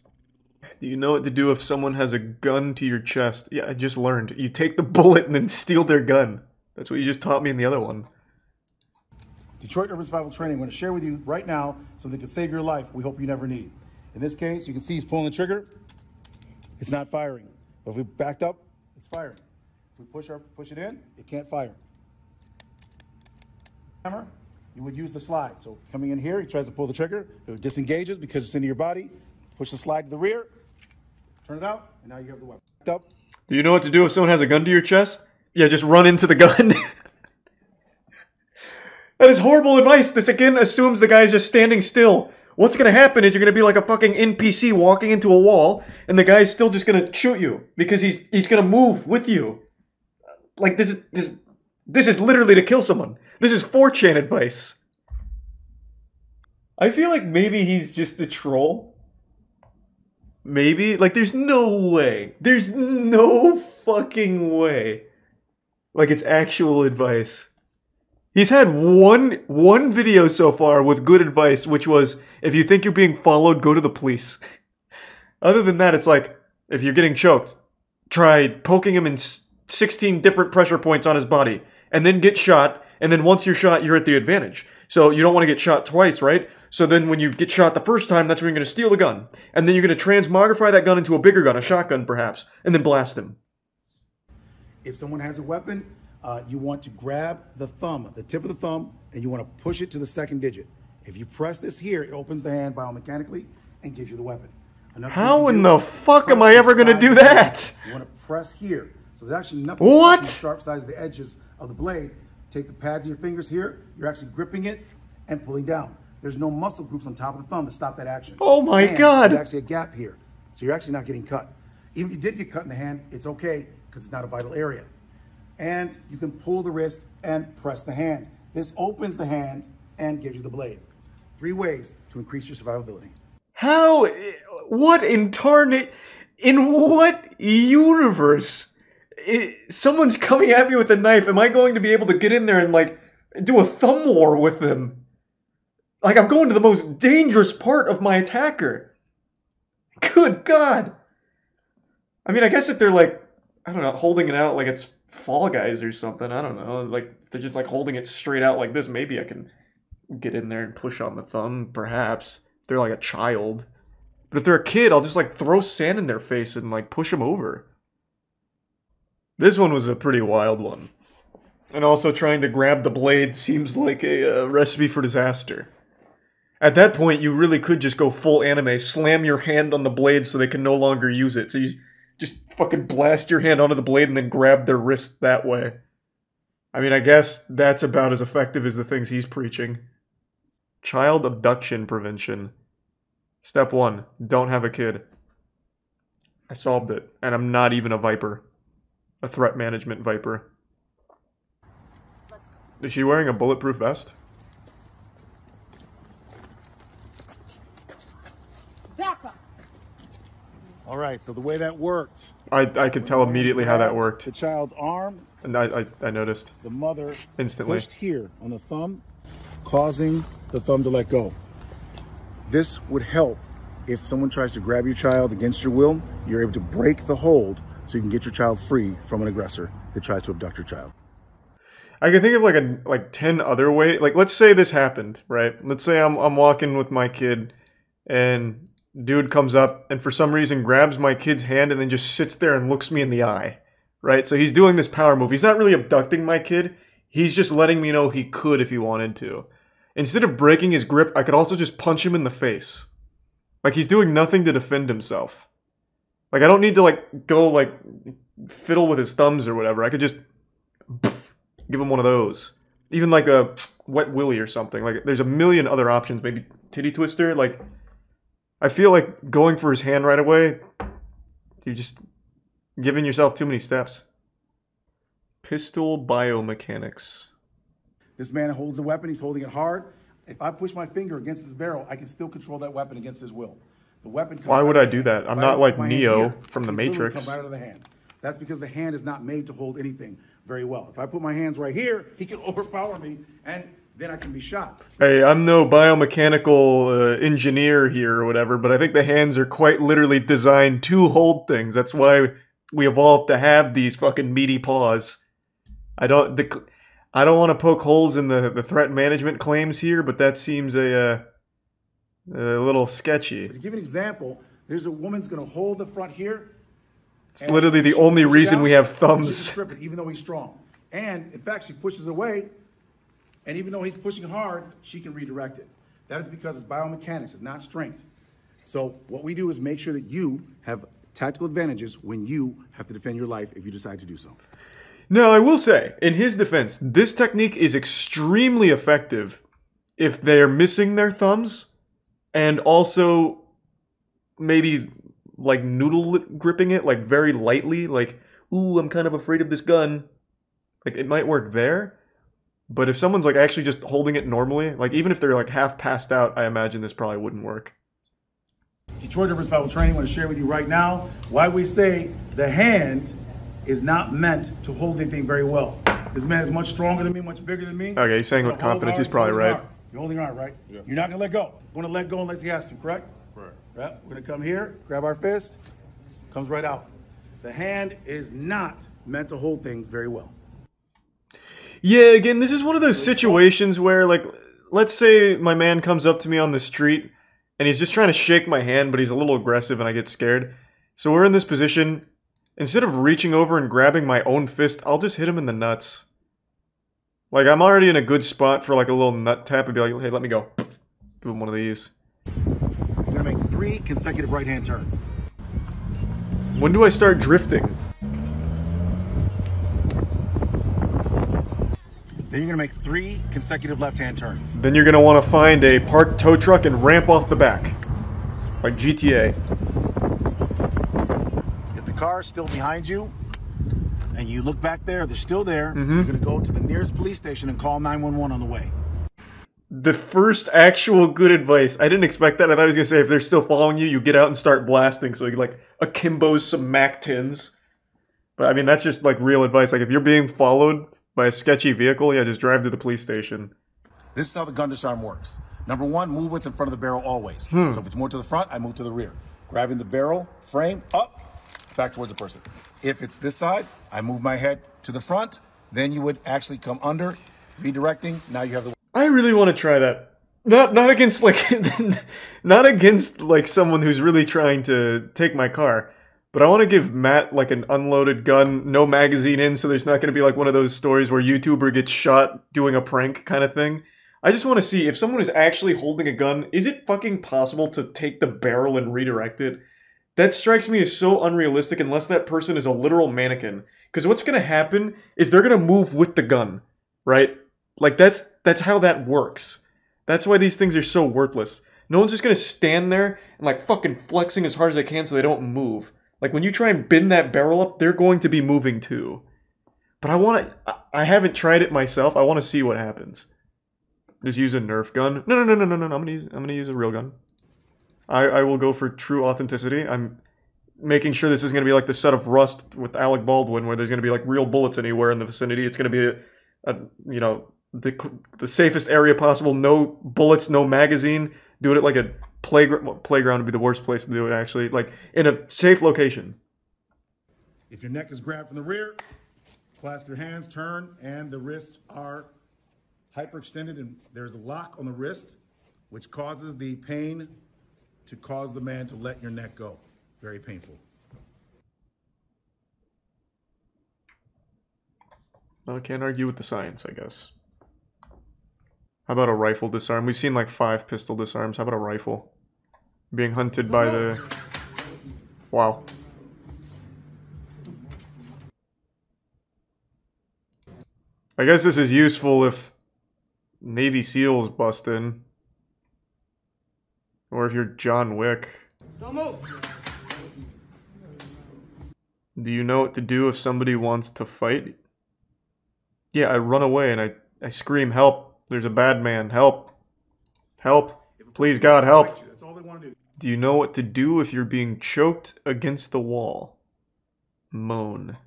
Do you know what to do if someone has a gun to your chest? Yeah, I just learned. You take the bullet and then steal their gun. That's what you just taught me in the other one. Detroit Urban Survival Training, I'm going to share with you right now something that can save your life we hope you never need. In this case, you can see he's pulling the trigger. It's not firing. But if we backed up, it's firing. If we push it in, it can't fire. Hammer, you would use the slide. So coming in here, he tries to pull the trigger. It disengages because it's into your body. Push the slide to the rear. Turn it out, and now you have the weapon. Up. Do you know what to do if someone has a gun to your chest? Yeah, just run into the gun. That is horrible advice. This again assumes the guy's just standing still. What's gonna happen is you're gonna be like a fucking NPC walking into a wall, and the guy's still just gonna shoot you because he's gonna move with you. Like this is literally to kill someone. This is 4chan advice. I feel like maybe he's just a troll. Maybe? Like, there's no way. There's no fucking way. Like, it's actual advice. He's had one video so far with good advice, which was, if you think you're being followed, go to the police. Other than that, it's like, if you're getting choked, try poking him in 16 different pressure points on his body, and then get shot, and then once you're shot, you're at the advantage. So you don't want to get shot twice, right? So then when you get shot the first time, that's when you're going to steal the gun. And then you're going to transmogrify that gun into a bigger gun, a shotgun perhaps, and then blast him. If someone has a weapon, you want to grab the thumb, the tip of the thumb, and you want to push it to the second digit. If you press this here, it opens the hand biomechanically and gives you the weapon. How in the fuck am I ever going to do that? You want to press here. So there's actually nothing What? touching the sharp sides of the edges of the blade. Take the pads of your fingers here. You're actually gripping it and pulling down. There's no muscle groups on top of the thumb to stop that action. Oh my God. There's actually a gap here. So you're actually not getting cut. Even if you did get cut in the hand, it's okay because it's not a vital area. And you can pull the wrist and press the hand. This opens the hand and gives you the blade. 3 ways to increase your survivability. How? What in what universe? Someone's coming at me with a knife. Am I going to be able to get in there and, like, do a thumb war with them? Like, I'm going to the most dangerous part of my attacker. Good God. I mean, I guess if they're, like, I don't know, holding it out like it's Fall Guys or something, I don't know. Like, if they're just, like, holding it straight out like this, maybe I can get in there and push on the thumb, perhaps. If they're, like, a child. But if they're a kid, I'll just, like, throw sand in their face and, like, push them over. This one was a pretty wild one. And also trying to grab the blade seems like a recipe for disaster. At that point, you really could just go full anime, slam your hand on the blade so they can no longer use it. So you just fucking blast your hand onto the blade and then grab their wrist that way. I mean, I guess that's about as effective as the things he's preaching. Child abduction prevention. Step 1, don't have a kid. I solved it, and I'm not even a Viper. A threat management Viper. Is she wearing a bulletproof vest? Back up. All right, so the way that worked. I could tell immediately how that worked. The child's arm. And I noticed. The mother instantly pushed here on the thumb, causing the thumb to let go. This would help if someone tries to grab your child against your will. You're able to break the hold so you can get your child free from an aggressor that tries to abduct your child. I can think of like 10 other ways. Like, let's say this happened, right? Let's say I'm walking with my kid and dude comes up and for some reason grabs my kid's hand and then just sits there and looks me in the eye, right? So he's doing this power move. He's not really abducting my kid. He's just letting me know he could if he wanted to. Instead of breaking his grip, I could also just punch him in the face. Like, he's doing nothing to defend himself. Like, I don't need to, like, go, like, fiddle with his thumbs or whatever. I could just give him one of those. Even, like, a wet willy or something. Like, there's a million other options. Maybe titty twister. Like, I feel like going for his hand right away, you're just giving yourself too many steps. Pistol biomechanics. This man holds the weapon. He's holding it hard. If I push my finger against this barrel, I can still control that weapon against his will. The weapon comes. Why would I do that? I'm not like my Neo hand here, from the it literally Matrix. Come right out of the hand. That's because the hand is not made to hold anything very well. If I put my hands right here, he can overpower me, and then I can be shot. Hey, I'm no biomechanical engineer here or whatever, but I think the hands are quite literally designed to hold things. That's why we evolved to have these fucking meaty paws. I don't want to poke holes in the threat management claims here, but that seems a little sketchy. To give an example, there's a woman's going to hold the front here. It's literally the only reason we have thumbs. She can strip it, even though he's strong. And, in fact, she pushes away, and even though he's pushing hard, she can redirect it. That is because it's biomechanics, it's not strength. So what we do is make sure that you have tactical advantages when you have to defend your life if you decide to do so. No, I will say, in his defense, this technique is extremely effective if they're missing their thumbs and also maybe like noodle gripping it like very lightly, like, ooh, I'm kind of afraid of this gun. Like, it might work there. But if someone's like actually just holding it normally, like even if they're like half passed out, I imagine this probably wouldn't work. Detroit Urban Survival Training, I want to share with you right now why we say the hand is not meant to hold anything very well. This man is much stronger than me, much bigger than me. Okay, he's saying with confidence, he's probably right. You're holding your arm, right? Yeah. You're not gonna let go. You're gonna let go unless he has to, correct? Correct. Yep. We're gonna come here, grab our fist, comes right out. The hand is not meant to hold things very well. Yeah, again, this is one of those situations where, like, let's say my man comes up to me on the street and he's just trying to shake my hand, but he's a little aggressive and I get scared. So we're in this position. Instead of reaching over and grabbing my own fist, I'll just hit him in the nuts. Like, I'm already in a good spot for, like, a little nut tap and be like, hey, let me go. Give him one of these. You're gonna make 3 consecutive right-hand turns. When do I start drifting? Then you're gonna make 3 consecutive left-hand turns. Then you're gonna want to find a parked tow truck and ramp off the back. Like GTA. If the car is still behind you, and you look back there, they're still there, you're gonna go to the nearest police station and call 911 on the way. The first actual good advice. I didn't expect that. I thought he was going to say if they're still following you, you get out and start blasting. So you like akimbos some Mac 10s. But I mean, that's just like real advice. Like if you're being followed by a sketchy vehicle, yeah, just drive to the police station. This is how the gun disarm works. Number 1, move what's in front of the barrel always. So if it's more to the front, I move to the rear. Grabbing the barrel, frame, up, back towards the person. If it's this side, I move my head to the front. Then you would actually come under, redirecting. Now you have the... I really want to try that. Not against like not against like someone who's really trying to take my car, but I want to give Matt like an unloaded gun, no magazine in, so there's not going to be like one of those stories where YouTuber gets shot doing a prank kind of thing. I just want to see if someone is actually holding a gun, is it fucking possible to take the barrel and redirect it? That strikes me as so unrealistic unless that person is a literal mannequin. Because what's going to happen is they're going to move with the gun, right? Like that's how that works. That's why these things are so worthless. No one's just gonna stand there and like fucking flexing as hard as they can so they don't move. Like when you try and bend that barrel up, they're going to be moving too. But I haven't tried it myself. I want to see what happens. Just use a Nerf gun. No. I'm gonna use a real gun. I will go for true authenticity. I'm making sure this is gonna be like the set of Rust with Alec Baldwin, where there's gonna be like real bullets anywhere in the vicinity. It's gonna be you know, the safest area possible. No bullets, no magazine. Do it at like a playground. Well, playground would be the worst place to do it, actually. Like in a safe location. If your neck is grabbed from the rear, clasp your hands, turn, and the wrists are hyperextended, and there's a lock on the wrist, which causes the pain to cause the man to let your neck go. Very painful. Well, I can't argue with the science, I guess. How about a rifle disarm? We've seen like 5 pistol disarms. How about a rifle? Being hunted by the... Wow. I guess this is useful if Navy SEALs bust in. Or if you're John Wick. Don't move. Do you know what to do if somebody wants to fight? Yeah, I run away and I scream, help. There's a bad man. Help. Help. Please, God, help. That's all they want to do. Do you know what to do if you're being choked against the wall? Moan.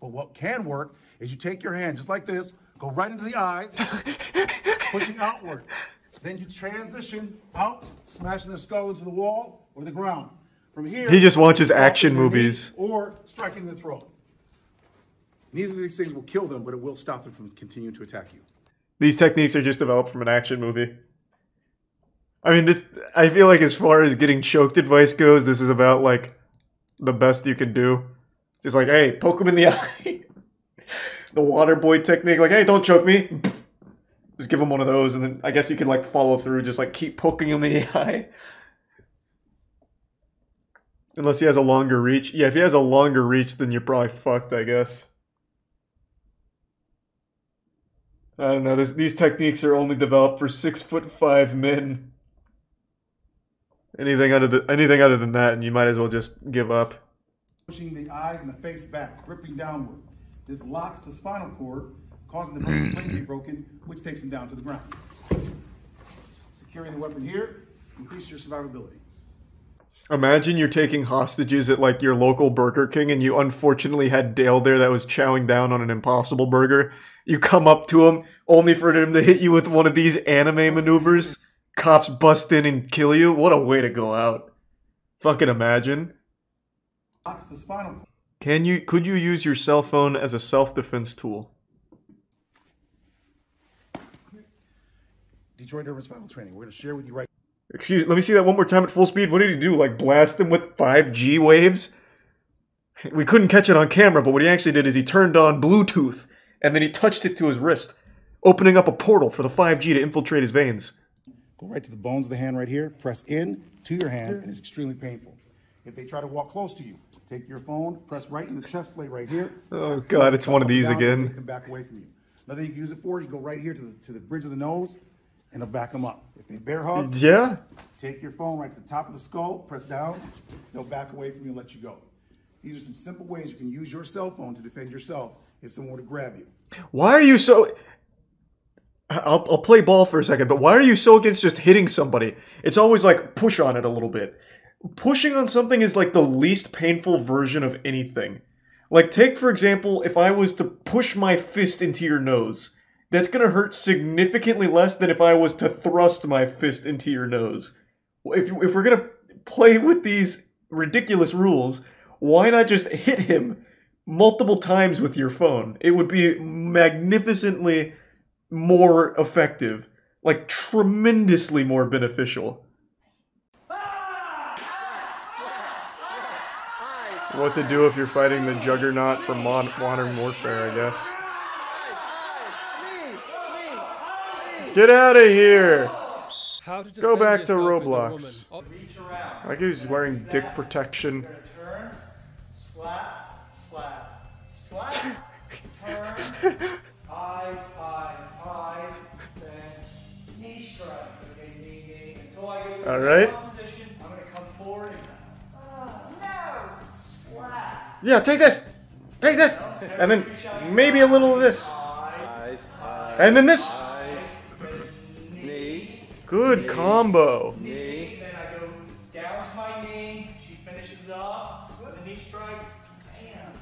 But what can work is you take your hand just like this, go right into the eyes, pushing outward. Then you transition out, smashing the skull into the wall or the ground. From here, he just watches action movies. Or striking the throat. Neither of these things will kill them, but it will stop them from continuing to attack you. These techniques are just developed from an action movie. I mean, I feel like as far as getting choked advice goes, this is about, like, the best you can do. Just like, hey, poke him in the eye. The water boy technique, like, hey, don't choke me. Just give him one of those, and then I guess you can, like, follow through, just, like, keep poking him in the eye. Unless he has a longer reach. Yeah, if he has a longer reach, then you're probably fucked, I guess. I don't know, these techniques are only developed for 6'5" men. Anything other than that, and you might as well just give up. Pushing the eyes and the face back, gripping downward. This locks the spinal cord, causing the brain to be broken, which takes them down to the ground. Securing the weapon here, increase your survivability. Imagine you're taking hostages at like your local Burger King and you unfortunately had Dale there that was chowing down on an Impossible Burger. You come up to him only for him to hit you with one of these anime maneuvers. Cops bust in and kill you. What a way to go out. Fucking imagine. Could you use your cell phone as a self-defense tool? Detroit Urban Survival Training. We're going to share with you right. Excuse, let me see that one more time at full speed. What did he do? Like blast him with 5G waves? We couldn't catch it on camera, but what he actually did is he turned on Bluetooth and then he touched it to his wrist, opening up a portal for the 5G to infiltrate his veins. Go right to the bones of the hand right here. Press in to your hand, and it's extremely painful. If they try to walk close to you, take your phone, press right in the chest plate right here. Oh God, it's one of these again. Make them back away from you. Another thing you can use it for, you go right here to the bridge of the nose, and it'll back them up. If they bear hug, yeah, take your phone right to the top of the skull, press down, they'll back away from you and let you go. These are some simple ways you can use your cell phone to defend yourself if someone were to grab you. Why are you so... I'll play ball for a second, but why are you so against just hitting somebody? It's always like, push on it a little bit. Pushing on something is like the least painful version of anything. Like, take, for example, if I was to push my fist into your nose. That's gonna hurt significantly less than if I was to thrust my fist into your nose. If we're gonna play with these ridiculous rules, why not just hit him multiple times with your phone? It would be magnificently more effective. Like, tremendously more beneficial. What to do if you're fighting the Juggernaut from Modern Warfare, I guess. Get out of here! Go back to Roblox. Like he's wearing dick protection. Turn, slap, slap, slap, turn, eyes, then knee strike. Okay, knee. Until I get all right. position, I'm gonna come forward and no, slap. Yeah, take this! Take this! And then maybe a little of this. And then this! Good combo. Knee, then I go down to my knee. She finishes up with a knee strike. Bam.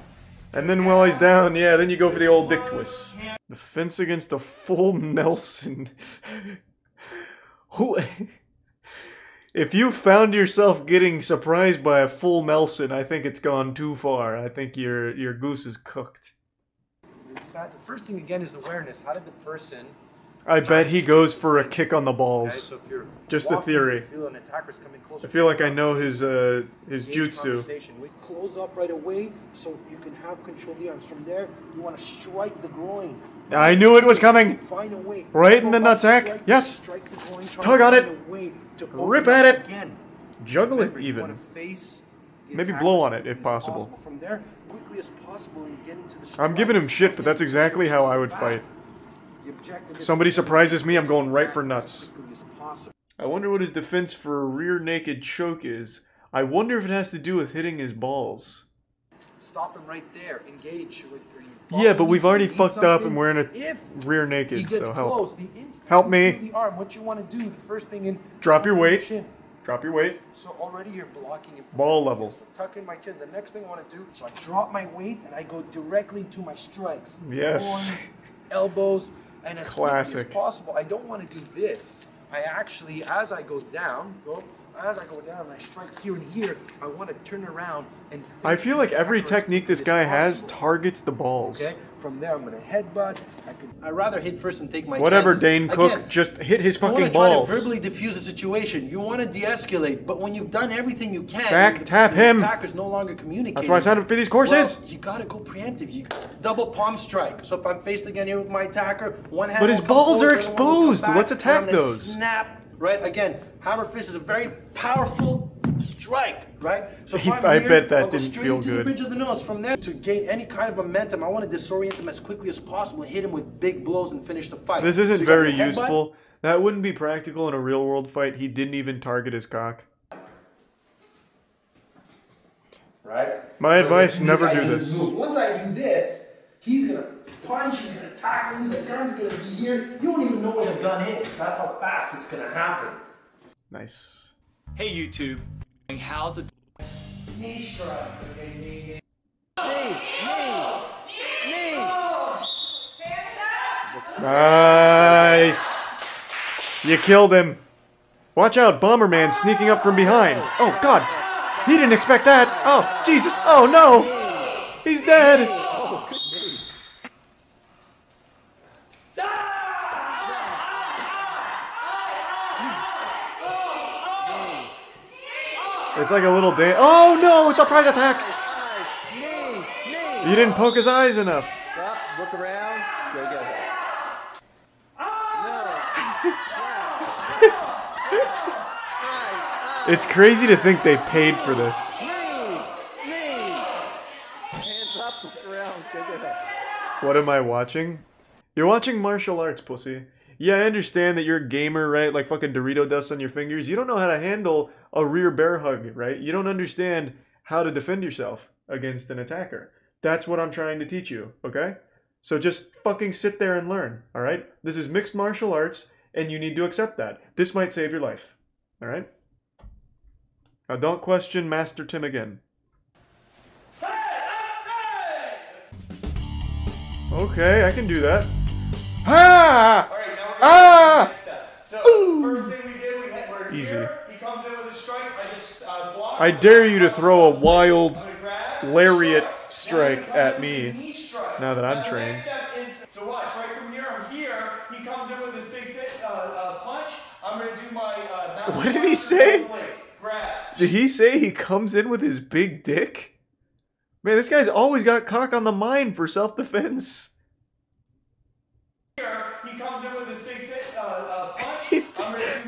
And then while he's down, yeah, then you go for the old dick twist. The fence against a full Nelson. Who? If you found yourself getting surprised by a full Nelson, I think it's gone too far. I think your goose is cooked. The first thing again is awareness. How did the person... I bet he goes for a kick on the balls. Okay, so if you're just a theory. Feel an attacker's coming closer, I feel like I know his jutsu. We close up right away so you can have control of the arms. From there, you want to strike the groin. I knew it was coming. Find a way. Right in the nutsack. Yes. Strike the groin, tug on it. Rip at it. Again. Juggle it even. Maybe blow on it if possible. From there, quickly as possible, and get into the I'm giving him shit, but that's exactly how I would fight. Somebody surprises me, I'm going right for nuts. I wonder what his defense for a rear naked choke is. I wonder if it has to do with hitting his balls. Stop him right there. Engage. Yeah, but we've already fucked up and we're in a rear naked, so help. Help me. The arm, what you want to do, the first thing in... Drop your weight. Drop your weight. So already you're blocking him. Ball level. So tuck in my chin. The next thing I want to do, so I drop my weight and I go directly into my strikes. Yes. Groin, elbows, and as quickly as Classic. possible. I don't want to do this. I actually, as I go down, and I strike here and here, I want to turn around and... I feel like every technique this guy has targets the balls. Okay, from there I'm going to headbutt. I'd rather hit first and take my Whatever, chances. Dane Cook, Again, just hit his fucking You want balls. to try to verbally diffuse a situation. You want to de-escalate, but when you've done everything you can... Sack, tap him. The attacker's no longer communicating. That's why I signed up for these courses. Well, you got to go preemptive. You double palm strike. So if I'm faced again here with my attacker, one hand... But his will come balls are forward, the other one will come exposed. back, Let's attack and I'm gonna those. Snap. Right, again, hammer fist is a very powerful strike, right? So if I'm I here, bet that I'll go didn't straight feel into good. the bridge of the nose. From there, to gain any kind of momentum, I want to disorient him as quickly as possible and hit him with big blows and finish the fight. This So isn't you got very your headbutt. useful. That wouldn't be practical in a real world fight. He didn't even target his cock. Right? My advice, never do this. Once I do this, he's going to punch, he's going to tackle me, the gun's going to be here. You won't even know where the gun is. That's how fast it's going to happen. Nice. Hey YouTube, how to knee strike. Okay, knee. Nice. You killed him. Watch out, Bomberman sneaking up from behind. Oh, God. He didn't expect that. Oh, Jesus. Oh, no. He's dead. It's like a little dance. Oh, no. Surprise attack. You didn't poke his eyes enough. Look around. Go get her. It's crazy to think they paid for this. Hands up, look around, go get her. What am I watching? You're watching martial arts, pussy. Yeah, I understand that you're a gamer, right? Like fucking Dorito dust on your fingers. You don't know how to handle a rear bear hug, right? You don't understand how to defend yourself against an attacker. That's what I'm trying to teach you, okay? So just fucking sit there and learn, alright? This is mixed martial arts, and you need to accept that. This might save your life, alright? Now don't question Master Tim again. Okay, I can do that. Ah! All right, now we're Ah! next step. So first thing we did, we're Easy. here. He comes in with a strike. I just block. I dare you to throw a wild lariat strike at me now that I'm trained. Next step is, so watch, right from here, I'm here. He comes in with this big punch. I'm going to do my What did he say? Grab. Did he say he comes in with his big dick? Man, this guy's always got cock on the mind for self-defense. Here, he comes in with this big punch.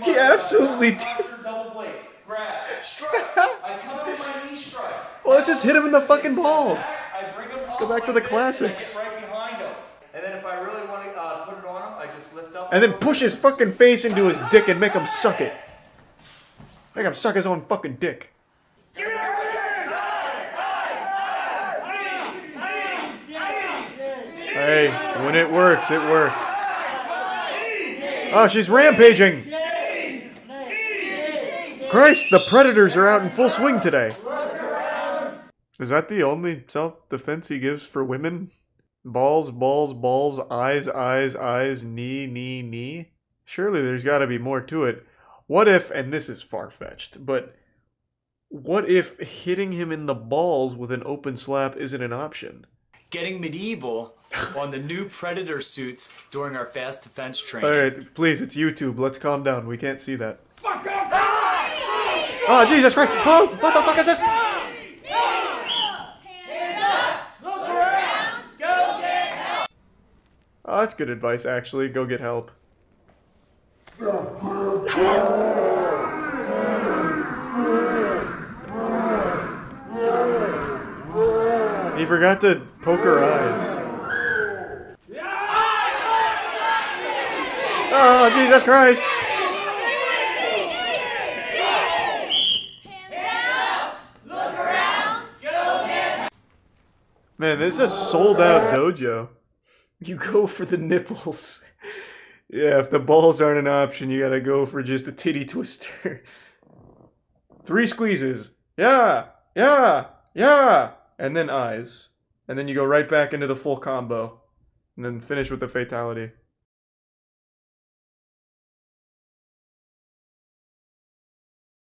He absolutely did. Double blades. Grab. Strike. I come in with my knee strike. Well, let's just hit him in the fucking balls. I bring him Let's go back to the classics. right behind him. And then if I really want to put it on him, I just lift up. And then push his fucking face into his dick and make him suck it. Make him suck his own fucking dick. Hey, when it works, it works. Oh, she's rampaging. Christ, the predators are out in full swing today. Is that the only self-defense he gives for women? Balls, balls, balls, eyes, eyes, eyes, knee, knee, knee? Surely there's got to be more to it. What if, and this is far-fetched, but what if hitting him in the balls with an open slap isn't an option? Getting medieval on the new Predator suits during our fast defense training. Alright, please, it's YouTube. Let's calm down. We can't see that. Oh, Jesus Christ! Oh, what the fuck is this? Oh, that's good advice, actually. Go get help. He forgot to poke her eyes. Oh, Jesus Christ! Man, this is a sold-out dojo. You go for the nipples. Yeah, if the balls aren't an option, you gotta go for just a titty twister. 3 squeezes. Yeah, yeah, yeah. And then eyes. And then you go right back into the full combo. And then finish with the fatality.